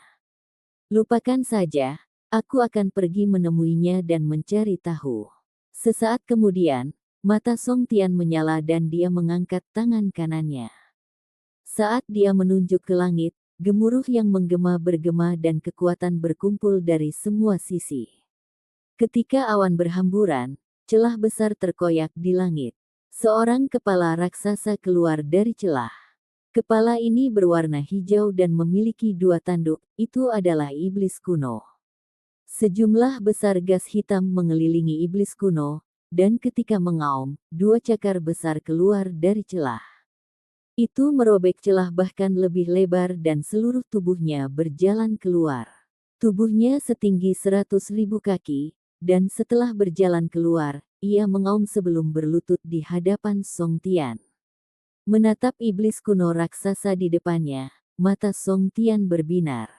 Lupakan saja. Aku akan pergi menemuinya dan mencari tahu. Sesaat kemudian, mata Song Tian menyala dan dia mengangkat tangan kanannya. Saat dia menunjuk ke langit, gemuruh yang menggema bergema dan kekuatan berkumpul dari semua sisi. Ketika awan berhamburan, celah besar terkoyak di langit. Seorang kepala raksasa keluar dari celah. Kepala ini berwarna hijau dan memiliki 2 tanduk, itu adalah iblis kuno. Sejumlah besar gas hitam mengelilingi iblis kuno, dan ketika mengaum, 2 cakar besar keluar dari celah. Itu merobek celah bahkan lebih lebar dan seluruh tubuhnya berjalan keluar. Tubuhnya setinggi 100.000 kaki, dan setelah berjalan keluar, ia mengaum sebelum berlutut di hadapan Song Tian. Menatap iblis kuno raksasa di depannya, mata Song Tian berbinar.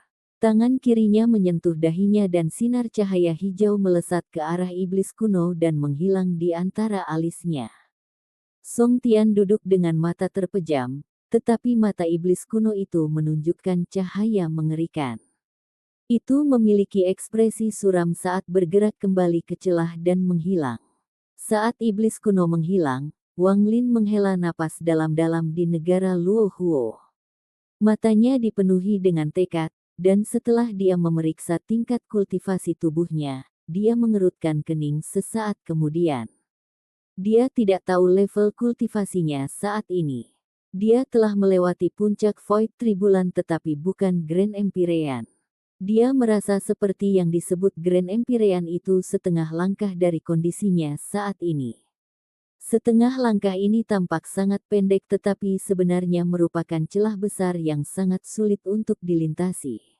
Tangan kirinya menyentuh dahinya dan sinar cahaya hijau melesat ke arah iblis kuno dan menghilang di antara alisnya. Song Tian duduk dengan mata terpejam, tetapi mata iblis kuno itu menunjukkan cahaya mengerikan. Itu memiliki ekspresi suram saat bergerak kembali ke celah dan menghilang. Saat iblis kuno menghilang, Wang Lin menghela napas dalam-dalam di negara Luo Huo. Matanya dipenuhi dengan tekad. Dan setelah dia memeriksa tingkat kultivasi tubuhnya, dia mengerutkan kening sesaat kemudian. Dia tidak tahu level kultivasinya saat ini. Dia telah melewati puncak Void Tribulan tetapi bukan Grand Empyrean. Dia merasa seperti yang disebut Grand Empyrean itu setengah langkah dari kondisinya saat ini. Setengah langkah ini tampak sangat pendek tetapi sebenarnya merupakan celah besar yang sangat sulit untuk dilintasi.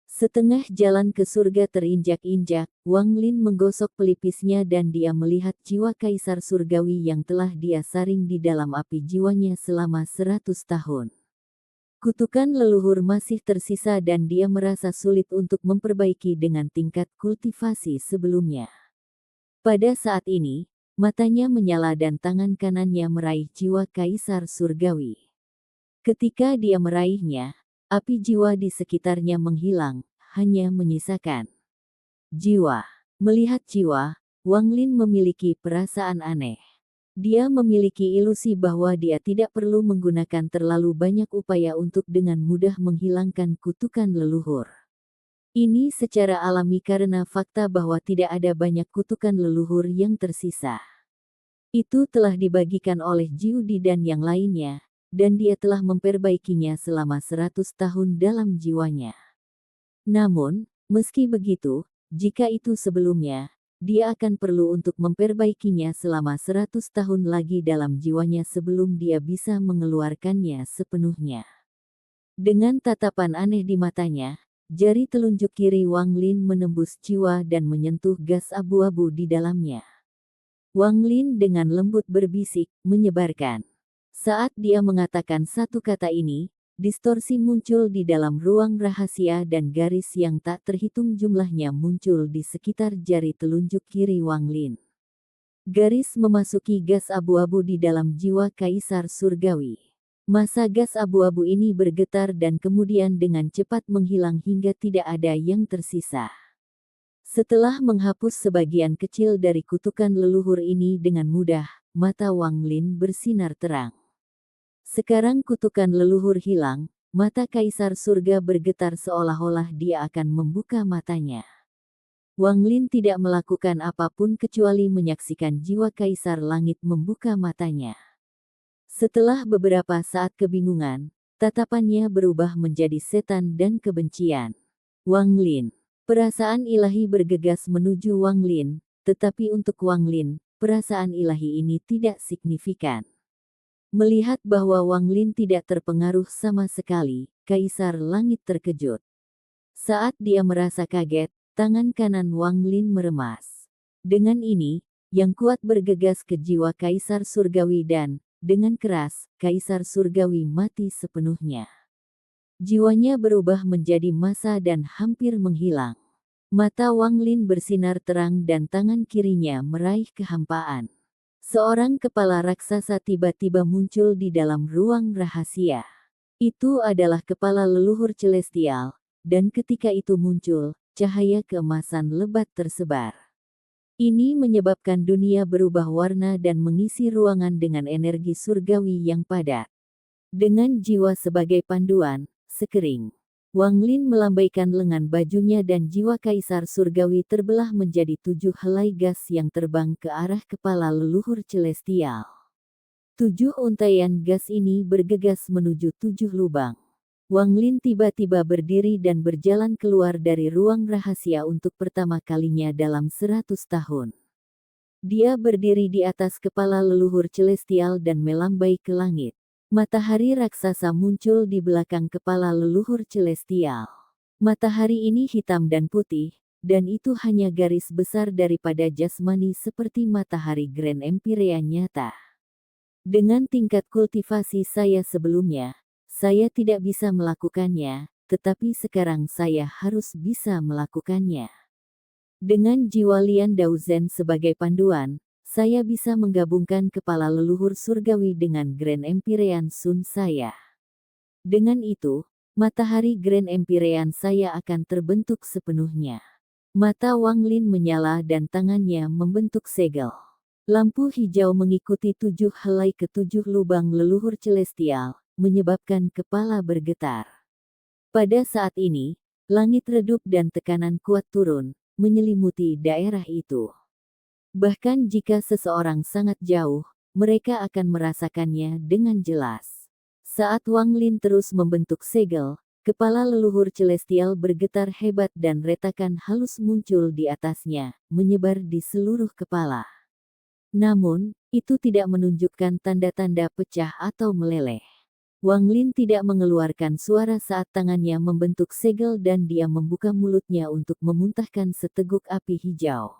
Setengah jalan ke surga terinjak-injak, Wang Lin menggosok pelipisnya dan dia melihat jiwa kaisar surgawi yang telah dia saring di dalam api jiwanya selama 100 tahun. Kutukan leluhur masih tersisa dan dia merasa sulit untuk memperbaiki dengan tingkat kultivasi sebelumnya. Pada saat ini, matanya menyala dan tangan kanannya meraih jiwa kaisar surgawi. Ketika dia meraihnya, api jiwa di sekitarnya menghilang, hanya menyisakan jiwa. Melihat jiwa, Wang Lin memiliki perasaan aneh. Dia memiliki ilusi bahwa dia tidak perlu menggunakan terlalu banyak upaya untuk dengan mudah menghilangkan kutukan leluhur. Ini secara alami karena fakta bahwa tidak ada banyak kutukan leluhur yang tersisa. Itu telah dibagikan oleh Jiu Di dan yang lainnya, dan dia telah memperbaikinya selama 100 tahun dalam jiwanya. Namun, meski begitu, jika itu sebelumnya, dia akan perlu untuk memperbaikinya selama 100 tahun lagi dalam jiwanya sebelum dia bisa mengeluarkannya sepenuhnya. Dengan tatapan aneh di matanya, jari telunjuk kiri Wang Lin menembus jiwa dan menyentuh gas abu-abu di dalamnya. Wang Lin dengan lembut berbisik, menyebarkan. Saat dia mengatakan satu kata ini, distorsi muncul di dalam ruang rahasia dan garis yang tak terhitung jumlahnya muncul di sekitar jari telunjuk kiri Wang Lin. Garis memasuki gas abu-abu di dalam jiwa kaisar surgawi. Masa gas abu-abu ini bergetar dan kemudian dengan cepat menghilang hingga tidak ada yang tersisa. Setelah menghapus sebagian kecil dari kutukan leluhur ini dengan mudah, mata Wang Lin bersinar terang. Sekarang kutukan leluhur hilang, mata kaisar surga bergetar seolah-olah dia akan membuka matanya. Wang Lin tidak melakukan apapun kecuali menyaksikan jiwa kaisar langit membuka matanya. Setelah beberapa saat kebingungan, tatapannya berubah menjadi setan dan kebencian. Wang Lin. Perasaan ilahi bergegas menuju Wang Lin, tetapi untuk Wang Lin, perasaan ilahi ini tidak signifikan. Melihat bahwa Wang Lin tidak terpengaruh sama sekali, Kaisar Langit terkejut. Saat dia merasa kaget, tangan kanan Wang Lin meremas. Dengan ini, yang kuat bergegas ke jiwa Kaisar Surgawi dan, dengan keras, Kaisar Surgawi mati sepenuhnya. Jiwanya berubah menjadi massa dan hampir menghilang. Mata Wang Lin bersinar terang dan tangan kirinya meraih kehampaan. Seorang kepala raksasa tiba-tiba muncul di dalam ruang rahasia. Itu adalah kepala leluhur celestial, dan ketika itu muncul, cahaya keemasan lebat tersebar. Ini menyebabkan dunia berubah warna dan mengisi ruangan dengan energi surgawi yang padat. Dengan jiwa sebagai panduan, sekering. Wang Lin melambaikan lengan bajunya dan jiwa kaisar surgawi terbelah menjadi 7 helai gas yang terbang ke arah kepala leluhur celestial. 7 untaian gas ini bergegas menuju 7 lubang. Wang Lin tiba-tiba berdiri dan berjalan keluar dari ruang rahasia untuk pertama kalinya dalam 100 tahun. Dia berdiri di atas kepala leluhur celestial dan melambai ke langit. Matahari raksasa muncul di belakang kepala leluhur celestial. Matahari ini hitam dan putih, dan itu hanya garis besar daripada jasmani seperti matahari Grand Empyrean nyata. Dengan tingkat kultivasi saya sebelumnya, saya tidak bisa melakukannya, tetapi sekarang saya harus bisa melakukannya. Dengan jiwa Lian Daozhen sebagai panduan, saya bisa menggabungkan kepala leluhur surgawi dengan Grand Empyrean Sun saya. Dengan itu, matahari Grand Empyrean saya akan terbentuk sepenuhnya. Mata Wang Lin menyala dan tangannya membentuk segel. Lampu hijau mengikuti 7 helai ke 7 lubang leluhur celestial, menyebabkan kepala bergetar. Pada saat ini, langit redup dan tekanan kuat turun, menyelimuti daerah itu. Bahkan jika seseorang sangat jauh, mereka akan merasakannya dengan jelas. Saat Wang Lin terus membentuk segel, kepala leluhur celestial bergetar hebat dan retakan halus muncul di atasnya, menyebar di seluruh kepala. Namun, itu tidak menunjukkan tanda-tanda pecah atau meleleh. Wang Lin tidak mengeluarkan suara saat tangannya membentuk segel dan dia membuka mulutnya untuk memuntahkan seteguk api hijau.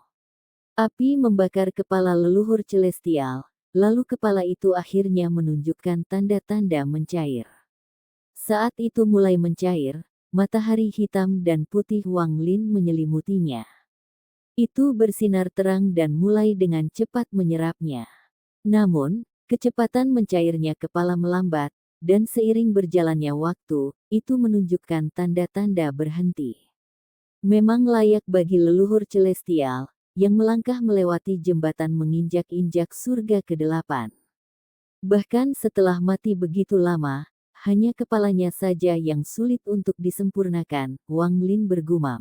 Api membakar kepala leluhur celestial, lalu kepala itu akhirnya menunjukkan tanda-tanda mencair. Saat itu mulai mencair, matahari hitam dan putih Wang Lin menyelimutinya. Itu bersinar terang dan mulai dengan cepat menyerapnya. Namun, kecepatan mencairnya kepala melambat, dan seiring berjalannya waktu, itu menunjukkan tanda-tanda berhenti. Memang layak bagi leluhur celestial, yang melangkah melewati jembatan menginjak-injak surga ke-8. Bahkan setelah mati begitu lama, hanya kepalanya saja yang sulit untuk disempurnakan, Wang Lin bergumam.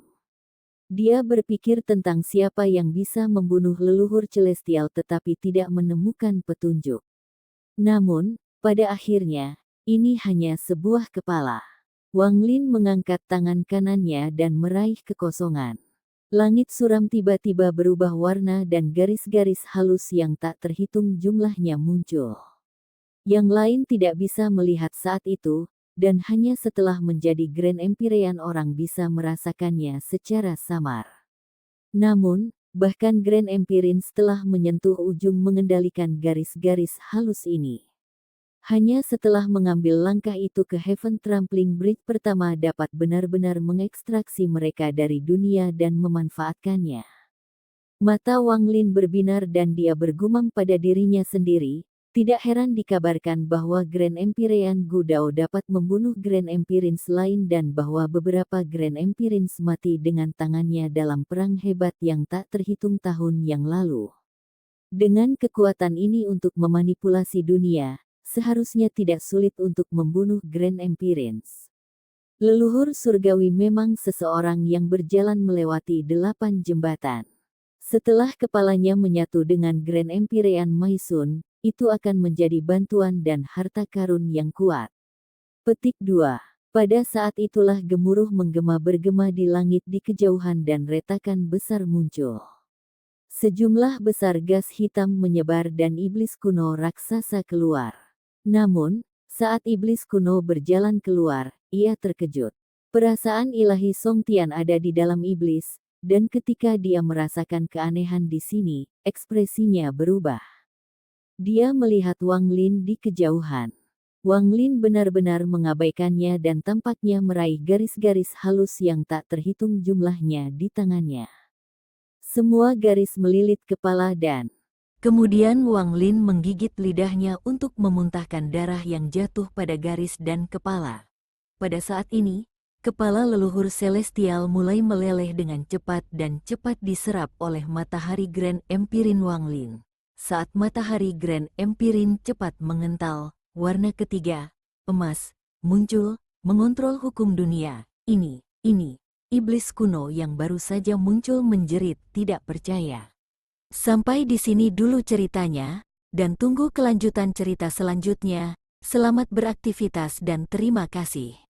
Dia berpikir tentang siapa yang bisa membunuh leluhur celestial tetapi tidak menemukan petunjuk. Namun, pada akhirnya, ini hanya sebuah kepala. Wang Lin mengangkat tangan kanannya dan meraih kekosongan. Langit suram tiba-tiba berubah warna dan garis-garis halus yang tak terhitung jumlahnya muncul. Yang lain tidak bisa melihat saat itu, dan hanya setelah menjadi Grand Empyrean orang bisa merasakannya secara samar. Namun, bahkan Grand Empyrean setelah menyentuh ujung mengendalikan garis-garis halus ini. Hanya setelah mengambil langkah itu ke Heaven Trampling Bridge pertama dapat benar-benar mengekstraksi mereka dari dunia dan memanfaatkannya. Mata Wang Lin berbinar dan dia bergumam pada dirinya sendiri. Tidak heran dikabarkan bahwa Grand Empyrean Gudao dapat membunuh Grand Empyreans lain dan bahwa beberapa Grand Empyreans mati dengan tangannya dalam perang hebat yang tak terhitung tahun yang lalu. Dengan kekuatan ini untuk memanipulasi dunia, seharusnya tidak sulit untuk membunuh Grand Empyreans. Leluhur surgawi memang seseorang yang berjalan melewati 8 jembatan. Setelah kepalanya menyatu dengan Grand Empyrean Maisun, itu akan menjadi bantuan dan harta karun yang kuat. Petik 2. Pada saat itulah gemuruh menggema bergema di langit di kejauhan dan retakan besar muncul. Sejumlah besar gas hitam menyebar dan iblis kuno raksasa keluar. Namun, saat iblis kuno berjalan keluar, ia terkejut. Perasaan ilahi Song Tian ada di dalam iblis, dan ketika dia merasakan keanehan di sini, ekspresinya berubah. Dia melihat Wang Lin di kejauhan. Wang Lin benar-benar mengabaikannya dan tampaknya meraih garis-garis halus yang tak terhitung jumlahnya di tangannya. Semua garis melilit kepala dan kemudian Wang Lin menggigit lidahnya untuk memuntahkan darah yang jatuh pada garis dan kepala. Pada saat ini, kepala leluhur celestial mulai meleleh dengan cepat dan cepat diserap oleh matahari Grand Empyrean Wang Lin. Saat matahari Grand Empyrean cepat mengental, warna ketiga, emas, muncul, mengontrol hukum dunia. Ini, iblis kuno yang baru saja muncul menjerit tidak percaya. Sampai di sini dulu ceritanya, dan tunggu kelanjutan cerita selanjutnya. Selamat beraktivitas dan terima kasih.